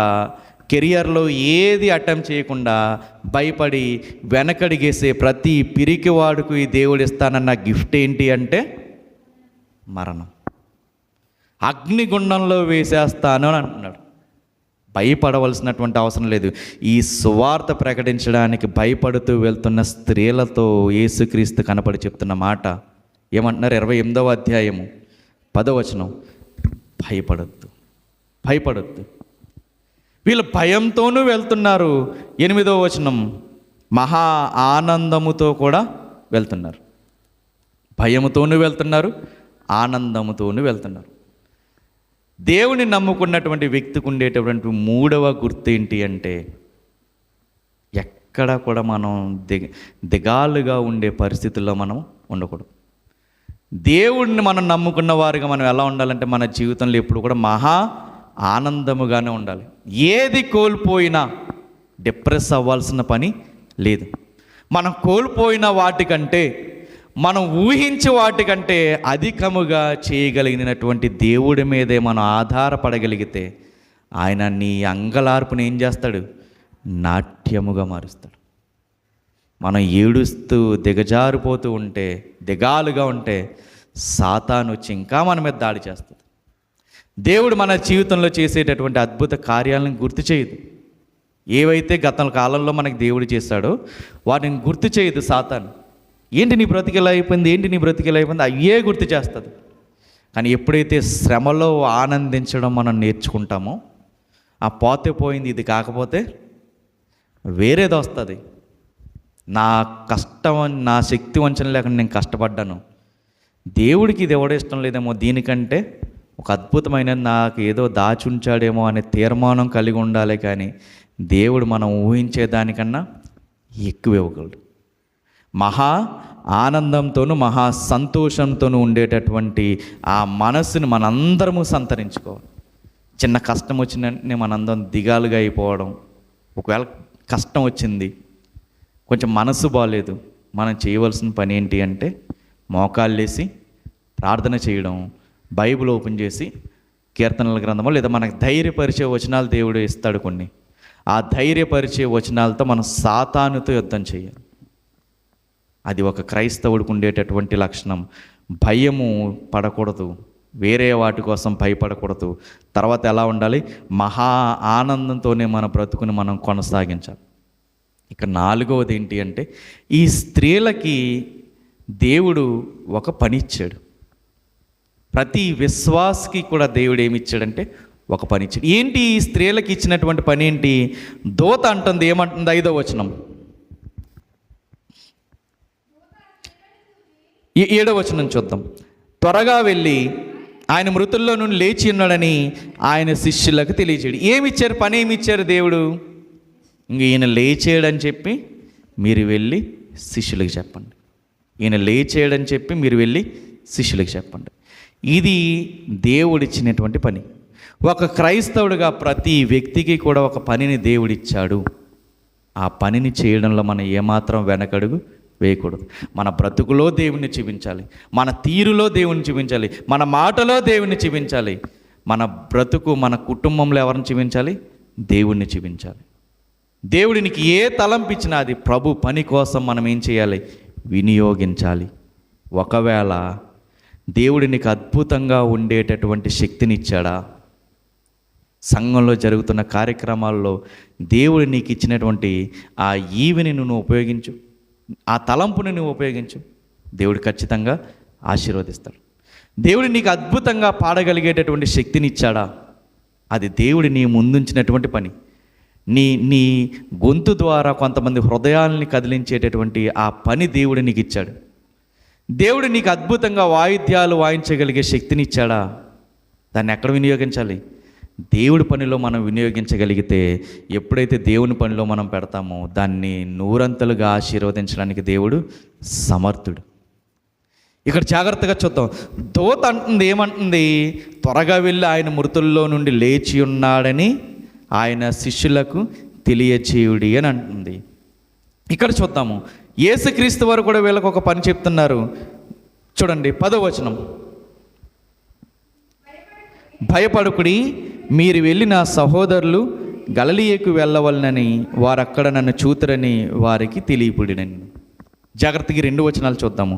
కెరియర్లో ఏది అటెంప్ట్ చేయకుండా భయపడి వెనకడిగేసే ప్రతి పిరికివాడుకు ఈ దేవుడు ఇస్తానన్న గిఫ్ట్ ఏంటి అంటే మరణం. అగ్నిగుండంలో వేసేస్తాను అని అంటున్నాడు. భయపడవలసినటువంటి అవసరం లేదు. ఈ సువార్త ప్రకటించడానికి భయపడుతూ వెళ్తున్న స్త్రీలతో యేసుక్రీస్తు కనపడి చెప్తున్న మాట ఏమంటున్నారు? 28వ అధ్యాయము 10వ వచనం. భయపడొద్దు. వీళ్ళు భయంతోనూ వెళ్తున్నారు. 8వ వచనం, మహా ఆనందముతో కూడా వెళ్తున్నారు. భయముతోనూ వెళ్తున్నారు, ఆనందముతోనూ వెళ్తున్నారు. దేవుని నమ్ముకున్నటువంటి వ్యక్తికి ఉండేటటువంటి 3వ గుర్తు ఏంటి అంటే, ఎక్కడ కూడా మనం దిగాలుగా ఉండే పరిస్థితుల్లో మనం ఉండకూడదు. దేవుడిని మనం నమ్ముకున్న వారిగా మనం ఎలా ఉండాలంటే మన జీవితంలో ఎప్పుడు కూడా మహా ఆనందముగానే ఉండాలి. ఏది కోల్పోయినా డిప్రెస్ అవ్వాల్సిన పని లేదు. మనం కోల్పోయిన వాటికంటే మనం ఊహించే వాటికంటే అధికముగా చేయగలిగినటువంటి దేవుడి మీదే మనం ఆధారపడగలిగితే ఆయన నీ అంగలార్పుని ఏం చేస్తాడు? నాట్యముగా మారుస్తాడు. మనం ఏడుస్తూ దిగజారిపోతూ ఉంటే, దిగాలుగా ఉంటే సాతాను వచ్చి ఇంకా మన మీద దాడి చేస్తుంది. దేవుడు మన జీవితంలో చేసేటటువంటి అద్భుత కార్యాలను గుర్తు చేయదు. ఏవైతే గత కాలంలో మనకి దేవుడు చేశాడో వాటిని గుర్తు చేయదు సాతాను. ఏంటి నీ బ్రతికేలా అయిపోయింది, ఏంటి నీ బ్రతికేలా అయిపోయింది, అయ్యే గుర్తు చేస్తుంది. కానీ ఎప్పుడైతే శ్రమలో ఆనందించడం మనం నేర్చుకుంటామో, ఆ పోతే పోయింది, ఇది కాకపోతే వేరేది వస్తుంది. నా కష్టం, నా శక్తి వంచన లేకుండా నేను కష్టపడ్డాను, దేవుడికి ఇది ఎవడో ఇష్టం లేదేమో, దీనికంటే ఒక అద్భుతమైన నాకు ఏదో దాచుంచాడేమో అనే తీర్మానం కలిగి ఉండాలి. కానీ దేవుడు మనం ఊహించేదానికన్నా ఎక్కువ ఇవ్వగలడు. మహా ఆనందంతోనూ మహా సంతోషంతోనూ ఉండేటటువంటి ఆ మనస్సును మనందరము సంతరించుకోవాలి. చిన్న కష్టం వచ్చిన వెంటనే మనందరం దిగాలుగా అయిపోవడం, ఒకవేళ కష్టం వచ్చింది, కొంచెం మనసు బాగాలేదు, మనం చేయవలసిన పని ఏంటి అంటే మోకాళ్ళేసి ప్రార్థన చేయడం, బైబిల్ ఓపెన్ చేసి కీర్తనల గ్రంథమో లేదా మనకు ధైర్యపరిచే వచనాలు దేవుడు ఇస్తాడు కొన్ని. ఆ ధైర్యపరిచే వచనాలతో మనం సాతానుతో యుద్ధం చేయాలి. అది ఒక క్రైస్తవుడికి ఉండేటటువంటి లక్షణం. భయము పడకూడదు, వేరే వాటి కోసం భయపడకూడదు. తర్వాత ఎలా ఉండాలి? మహా ఆనందంతోనే మన బ్రతుకుని మనం కొనసాగించాలి. ఇక నాలుగవది ఏంటి అంటే, ఈ స్త్రీలకి దేవుడు ఒక పని ఇచ్చాడు. ప్రతి విశ్వాసకి కూడా దేవుడు ఏమి ఇచ్చాడంటే ఒక పని ఇచ్చాడు. ఏంటి ఈ స్త్రీలకి ఇచ్చినటువంటి పని ఏంటి? దూత అంటుంది, ఏమంటుంది? 5వ వచనం, 7వ వచనం చూద్దాం. త్వరగా వెళ్ళి ఆయన మృతుల్లో నుండి లేచి ఉన్నాడని ఆయన శిష్యులకు తెలియచేయడు. ఏమిచ్చారు? పని ఏమిచ్చారు దేవుడు? ఇంక ఈయన లేచేయడని చెప్పి మీరు వెళ్ళి శిష్యులకు చెప్పండి. ఈయన లేచేయడని చెప్పి మీరు వెళ్ళి శిష్యులకు చెప్పండి. ఇది దేవుడిచ్చినటువంటి పని. ఒక క్రైస్తవుడిగా ప్రతి వ్యక్తికి కూడా ఒక పనిని దేవుడిచ్చాడు. ఆ పనిని చేయడంలో మనం ఏమాత్రం వెనకడుగు వేయకూడదు. మన బ్రతుకులో దేవుణ్ణి చూపించాలి, మన తీరులో దేవుణ్ణి చూపించాలి, మన మాటలో దేవుణ్ణి చూపించాలి. మన బ్రతుకు, మన కుటుంబంలో ఎవరిని చూపించాలి? దేవుణ్ణి చూపించాలి. దేవుడినికి ఏ తలంపిచ్చినా అది ప్రభు పని కోసం మనం ఏం చేయాలి? వినియోగించాలి. ఒకవేళ దేవుడు నీకు అద్భుతంగా ఉండేటటువంటి శక్తినిచ్చాడా? సంఘంలో జరుగుతున్న కార్యక్రమాల్లో దేవుడు నీకు ఇచ్చినటువంటి ఆ ఈవిని నువ్వు ఉపయోగించు, ఆ తలంపుని నువ్వు ఉపయోగించు, దేవుడు ఖచ్చితంగా ఆశీర్వదిస్తాడు. దేవుడు నీకు అద్భుతంగా పాడగలిగేటటువంటి శక్తిని ఇచ్చాడా? అది దేవుడు నీ ముందుంచినటువంటి పని. నీ గొంతు ద్వారా కొంతమంది హృదయాల్ని కదిలించేటటువంటి ఆ పని దేవుడు నీకు ఇచ్చాడు. దేవుడు నీకు అద్భుతంగా వాయిద్యాలు వాయించగలిగే శక్తిని ఇచ్చాడా? దాన్ని ఎక్కడ వినియోగించాలి? దేవుడి పనిలో మనం వినియోగించగలిగితే, ఎప్పుడైతే దేవుని పనిలో మనం పెడతామో దాన్ని నూరంతలుగా ఆశీర్వదించడానికి దేవుడు సమర్థుడు. ఇక్కడ జాగ్రత్తగా చూద్దాం. దూత అంటుంది, ఏమంటుంది? త్వరగా వెళ్ళి ఆయన మృతుల్లో నుండి లేచి ఉన్నాడని ఆయన శిష్యులకు తెలియచేయుడి అని అంటుంది. ఇక్కడ చూద్దాము, యేసుక్రీస్తు వారు కూడా వీళ్ళకు ఒక పని చెప్తున్నారు. చూడండి 10వ వచనం, భయపడుకుడి, మీరు వెళ్ళి నా సహోదరులు గలిలయకు వెళ్ళవలనని వారు అక్కడ నన్ను చూతురని వారికి తెలియపుడినని. జాగ్రత్తగా 2 వచనాలు చూద్దాము.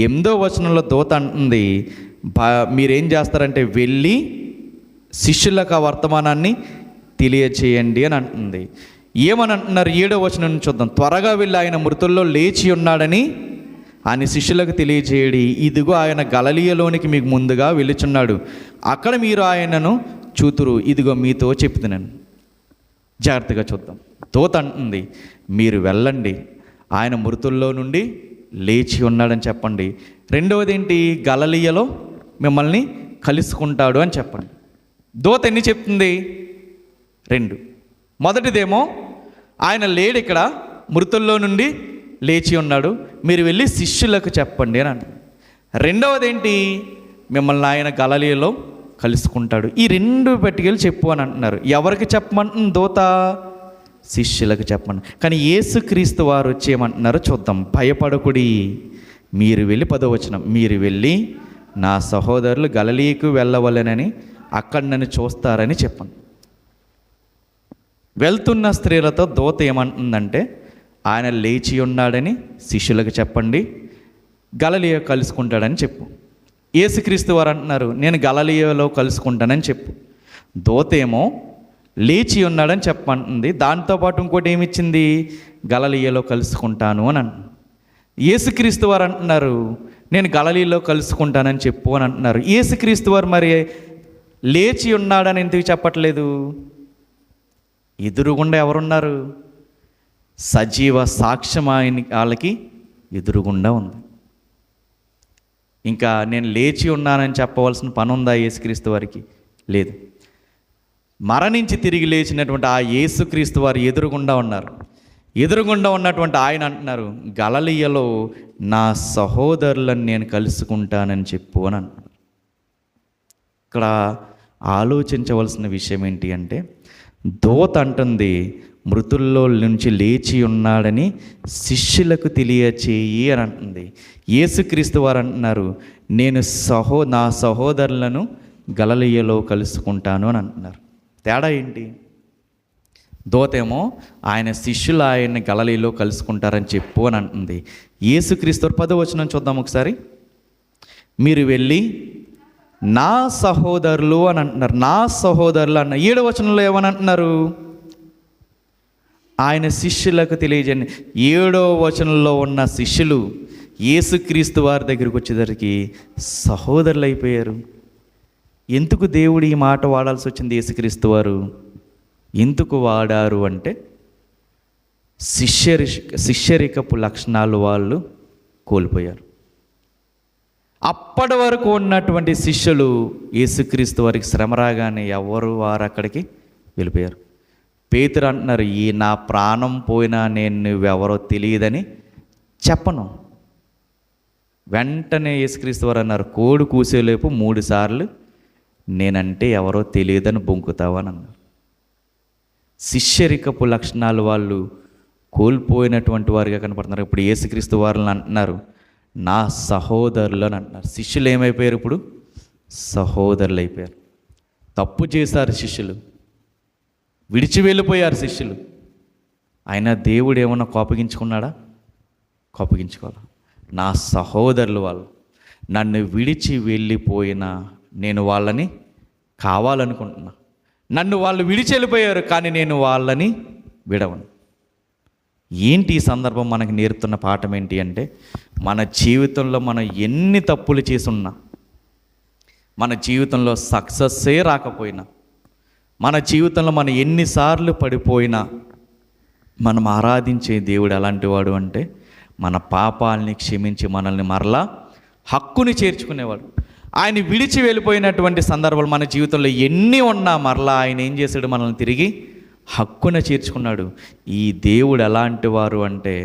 8వ వచనంలో దూత అంటుంది, మీరేం చేస్తారంటే వెళ్ళి శిష్యులకు ఆ వర్తమానాన్ని తెలియచేయండి అని అంటుంది. ఏమని అంటున్నారు? 7వ వచనం చూద్దాం. త్వరగా వెళ్ళి ఆయన మృతుల్లో లేచి ఉన్నాడని ఆయన శిష్యులకు తెలియచేయడి. ఇదిగో ఆయన గలిలయలోనికి మీకు ముందుగా వెళ్ళుచున్నాడు, అక్కడ మీరు ఆయనను చూతురు, ఇదిగో మీతో చెప్తున్నాను. జాగ్రత్తగా చూద్దాం. దూత అంటుంది, మీరు వెళ్ళండి, ఆయన మృతుల్లో నుండి లేచి ఉన్నాడని చెప్పండి. రెండవది ఏంటి? గలిలయలో మిమ్మల్ని కలుసుకుంటాడు అని చెప్పండి. దూత ఎన్ని చెప్తుంది? 2. మొదటిదేమో ఆయన లేడు, ఇక్కడ మృతుల్లో నుండి లేచి ఉన్నాడు, మీరు వెళ్ళి శిష్యులకు చెప్పండి అని అంటారు. రెండవది ఏంటి? మిమ్మల్ని ఆయన గలిలయలో కలుసుకుంటాడు. ఈ 2 పట్టుకెళ్ళి చెప్పు అని అంటున్నారు. ఎవరికి చెప్పమంటుంది దూత? శిష్యులకు చెప్పండి. కానీ యేసుక్రీస్తు వారు వచ్చి ఏమంటున్నారో చూద్దాం. భయపడకుడి, మీరు వెళ్ళి 10వ వచనం, మీరు వెళ్ళి నా సహోదరులు గలిలయకు వెళ్ళవలెనని అక్కడ నన్ను చూస్తారని చెప్పాను. వెళ్తున్న స్త్రీలతో దూత ఏమంటుందంటే, ఆయన లేచి ఉన్నాడని శిష్యులకు చెప్పండి, గలిలయ కలుసుకుంటాడని చెప్పు. యేసుక్రీస్తు వారు అంటున్నారు, నేను గలిలయలో కలుసుకుంటానని చెప్పు. దూత ఏమో లేచి ఉన్నాడని చెప్పంటుంది. దాంతోపాటు ఇంకోటి ఏమిచ్చింది, గలిలయలో కలుసుకుంటాను అని అంటున్నారు. యేసుక్రీస్తు వారు అంటున్నారు, నేను గలిలయలో కలుసుకుంటానని చెప్పు అని అంటున్నారు. యేసుక్రీస్తు వారు మరి లేచి ఉన్నాడని ఎందుకు చెప్పట్లేదు? ఎదురుగుండా ఎవరున్నారు? సజీవ సాక్ష్యం ఆయన వాళ్ళకి ఎదురుగుండా ఉంది. ఇంకా నేను లేచి ఉన్నానని చెప్పవలసిన పని ఉందా యేసుక్రీస్తు వారికి? లేదు. మరణించి తిరిగి లేచినటువంటి ఆ యేసుక్రీస్తు వారు ఎదురుగుండా ఉన్నారు. ఎదురుగుండా ఉన్నటువంటి ఆయన అంటున్నారు, గలిలయలో నా సహోదరులను నేను కలుసుకుంటానని చెప్పు అని అంటున్నారు. ఇక్కడ ఆలోచించవలసిన విషయం ఏంటి అంటే, దూత అంటుంది మృతుల్లో నుంచి లేచి ఉన్నాడని శిష్యులకు తెలియచేయి అని అంటుంది. యేసుక్రీస్తు వారు అంటున్నారు, నేను నా సహోదరులను గలిలయలో కలుసుకుంటాను అని అంటున్నారు. తేడా ఏంటి? దూతేమో ఆయన శిష్యులు ఆయన్ని గలిలయలో కలుసుకుంటారని చెప్పు అని అంటుంది. యేసుక్రీస్తు 10వ వచనం చూద్దాం ఒకసారి. మీరు వెళ్ళి నా సహోదరులు అని అంటున్నారు. నా సహోదరులు అన్న 7వ వచనంలో ఏమని అంటున్నారు? ఆయన శిష్యులకు తెలియజేయండి. 7వ వచనంలో ఉన్న శిష్యులు యేసుక్రీస్తు వారి దగ్గరికి వచ్చేసరికి సహోదరులు అయిపోయారు. ఎందుకు దేవుడు ఈ మాట వాడాల్సి వచ్చింది? యేసుక్రీస్తు వారు ఎందుకు వాడారు అంటే, శిష్యరికపు లక్షణాలు వాళ్ళు కోల్పోయారు. అప్పటి వరకు ఉన్నటువంటి శిష్యులు యేసుక్రీస్తు వారికి శ్రమ రాగానే వారు అక్కడికి వెళ్ళిపోయారు. పేతురు అంటున్నారు, ఈ నా ప్రాణం పోయినా నేను నువ్వెవరో తెలియదని చెప్పను. వెంటనే యేసుక్రీస్తు వారు అన్నారు, కోడి కూసేలేపు 3 సార్లు నేనంటే ఎవరో తెలియదని బొంకుతావని అన్నారు. శిష్యరికపు లక్షణాలు వాళ్ళు కోల్పోయినటువంటి వారిగా కనపడుతున్నారు. ఇప్పుడు యేసుక్రీస్తు వారిని అంటున్నారు, నా సహోదరులు అని అంటున్నారు. శిష్యులు ఏమైపోయారు? ఇప్పుడు సహోదరులు అయిపోయారు. తప్పు చేశారు శిష్యులు, విడిచి వెళ్ళిపోయారు శిష్యులు. అయినా దేవుడు ఏమన్నా కోపగించుకున్నాడా? కోపగించుకోవాలి. నా సహోదరులు వాళ్ళు నన్ను విడిచి వెళ్ళిపోయినా నేను వాళ్ళని కావాలనుకుంటున్నా. నన్ను వాళ్ళు విడిచి వెళ్ళిపోయారు, కానీ నేను వాళ్ళని విడవను. ఏంటి ఈ సందర్భం మనకి నేర్పుతున్న పాఠం ఏంటి అంటే, మన జీవితంలో మనం ఎన్ని తప్పులు చేసున్నా, మన జీవితంలో సక్సెస్సే రాకపోయినా, మన జీవితంలో మనం ఎన్నిసార్లు పడిపోయినా, మనం ఆరాధించే దేవుడు ఎలాంటి వాడు అంటే, మన పాపాలని క్షమించి మనల్ని మరలా హక్కుని చేర్చుకునేవాడు. ఆయన విడిచి వెళ్ళిపోయినటువంటి సందర్భాలు మన జీవితంలో ఎన్ని ఉన్నా మరలా ఆయన ఏం చేశాడు? మనల్ని తిరిగి హక్కున చేర్చుకున్నాడు. ఈ దేవుడు ఎలాంటి వారు అంటే,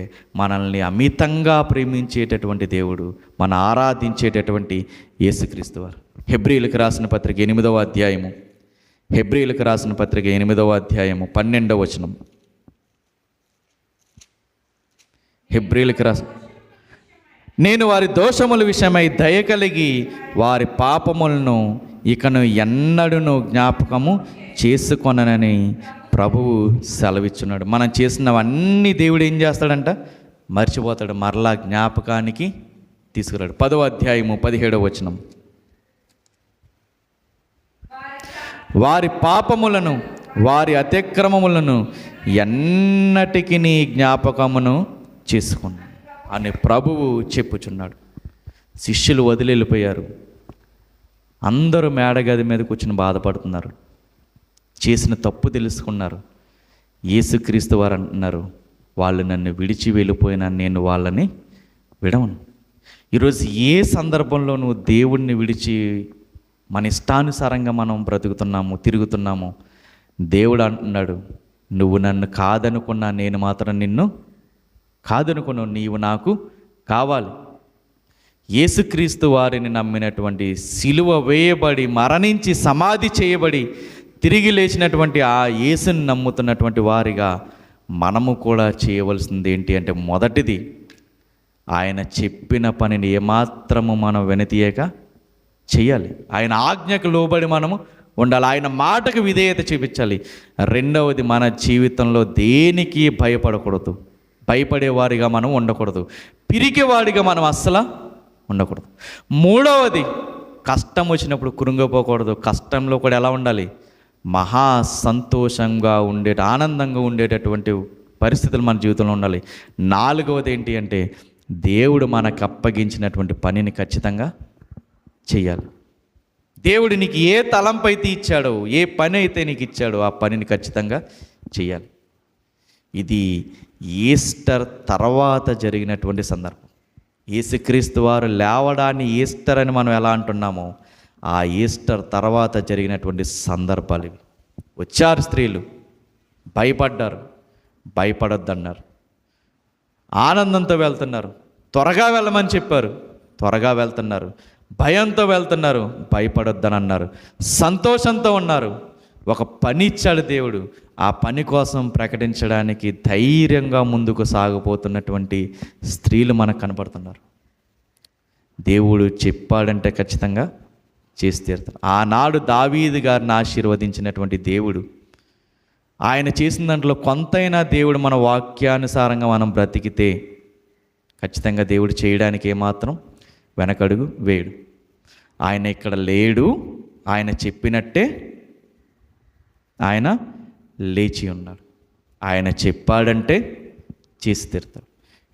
మనల్ని అమితంగా ప్రేమించేటటువంటి దేవుడు, మన ఆరాధించేటటువంటి యేసుక్రీస్తు వారు. హెబ్రీయులకు రాసిన పత్రిక 8వ అధ్యాయము, హెబ్రీయులకు రాసిన పత్రిక 8వ అధ్యాయము 12వ వచనం. హెబ్రీయులకు రాసిన, నేను వారి దోషముల విషయమై దయ కలిగి వారి పాపములను ఇకను ఎన్నడూను జ్ఞాపకము చేసుకొననని ప్రభువు సెలవిచ్చున్నాడు. మనం చేసినవన్నీ దేవుడు ఏం చేస్తాడంట? మర్చిపోతాడు, మరలా జ్ఞాపకానికి తీసుకురాడు. 10వ అధ్యాయము 17వ వచనం. వారి పాపములను వారి అతిక్రమములను ఎన్నటికి నీ జ్ఞాపకమును చేసుకున్నాడు అని ప్రభువు చెప్పుచున్నాడు. శిష్యులు వదిలి వెళ్ళిపోయారు. అందరూ మేడగది మీద కూర్చుని బాధపడుతున్నారు. చేసిన తప్పు తెలుసుకున్నారు. యేసుక్రీస్తు వారు అంటున్నారు, వాళ్ళు నన్ను విడిచి వెళ్ళిపోయినా నేను వాళ్ళని విడవను. ఈరోజు ఏ సందర్భంలో నువ్వు దేవుణ్ణి విడిచి మన ఇష్టానుసారంగా మనం బ్రతుకుతున్నాము, తిరుగుతున్నాము, దేవుడు అంటున్నాడు, నువ్వు నన్ను కాదనుకున్నా నేను మాత్రం నిన్ను కాదనుకున్నావు, నీవు నాకు కావాలి. యేసుక్రీస్తు వారిని నమ్మినటువంటి, సిలువ వేయబడి మరణించి సమాధి చేయబడి తిరిగి లేచినటువంటి ఆ యేసుని నమ్ముతున్నటువంటి వారిగా మనము కూడా చేయవలసింది ఏంటి అంటే, మొదటిది ఆయన చెప్పిన పనిని ఏమాత్రము మనం వెనతీయక చేయాలి. ఆయన ఆజ్ఞకు లోబడి మనము ఉండాలి. ఆయన మాటకు విధేయత చూపించాలి. రెండవది, మన జీవితంలో దేనికి భయపడకూడదు. భయపడేవాడిగా మనం ఉండకూడదు. పిరికివాడిగా మనం అస్సలు ఉండకూడదు. మూడవది, కష్టం వచ్చినప్పుడు కృంగిపోకూడదు. కష్టంలో కూడా ఎలా ఉండాలి? మహా సంతోషంగా ఆనందంగా ఉండేటటువంటి పరిస్థితులు మన జీవితంలో ఉండాలి. నాలుగవది ఏంటి అంటే, దేవుడు మనకు అప్పగించినటువంటి పనిని ఖచ్చితంగా చేయాలి. దేవుడు నీకు ఏ తలంపు అయితే ఇచ్చాడో, ఏ పని అయితే నీకు ఇచ్చాడో ఆ పనిని ఖచ్చితంగా చేయాలి. ఇది ఈస్టర్ తర్వాత జరిగినటువంటి సందర్భం. యేసుక్రీస్తు వారు లేవడాన్ని ఈస్టర్ అని మనం ఎలా అంటున్నామో, ఆ ఈస్టర్ తర్వాత జరిగినటువంటి సందర్భాలు ఇవి. వచ్చారు స్త్రీలు, భయపడ్డారు, భయపడొద్దన్నారు. ఆనందంతో వెళ్తున్నారు, త్వరగా వెళ్ళమని చెప్పారు, త్వరగా వెళ్తున్నారు. భయంతో వెళ్తున్నారు, భయపడొద్దని అన్నారు. సంతోషంతో ఉన్నారు. ఒక పని ఇచ్చాడు దేవుడు, ఆ పని కోసం ప్రకటించడానికి ధైర్యంగా ముందుకు సాగిపోతున్నటువంటి స్త్రీలు మనకు కనపడుతున్నారు. దేవుడు చెప్పాడంటే ఖచ్చితంగా చేసి తీరుతారు. ఆనాడు దావీదు గారిని ఆశీర్వదించినటువంటి దేవుడు, ఆయన చేసిన దాంట్లో కొంతైనా దేవుడు మన వాక్యానుసారంగా మనం బ్రతికితే ఖచ్చితంగా దేవుడు చేయడానికి ఏమాత్రం వెనకడుగు వేయడు. ఆయన ఇక్కడ లేడు, ఆయన చెప్పినట్టే ఆయన లేచి ఉన్నాడు. ఆయన చెప్పాడంటే చేసి తీరుతాడు.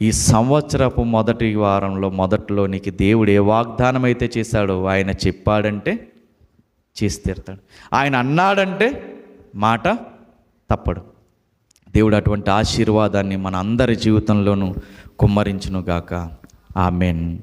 ఈ సంవత్సరపు మొదటి వారంలో మొదట్లో నీకు దేవుడు ఏ వాగ్దానం అయితే చేశాడో ఆయన చెప్పాడంటే చేసి తీరుతాడు. ఆయన అన్నాడంటే మాట తప్పడు. దేవుడు అటువంటి ఆశీర్వాదాన్ని మన అందరి జీవితంలోనూ కుమ్మరించునుగాక. ఆమెన్.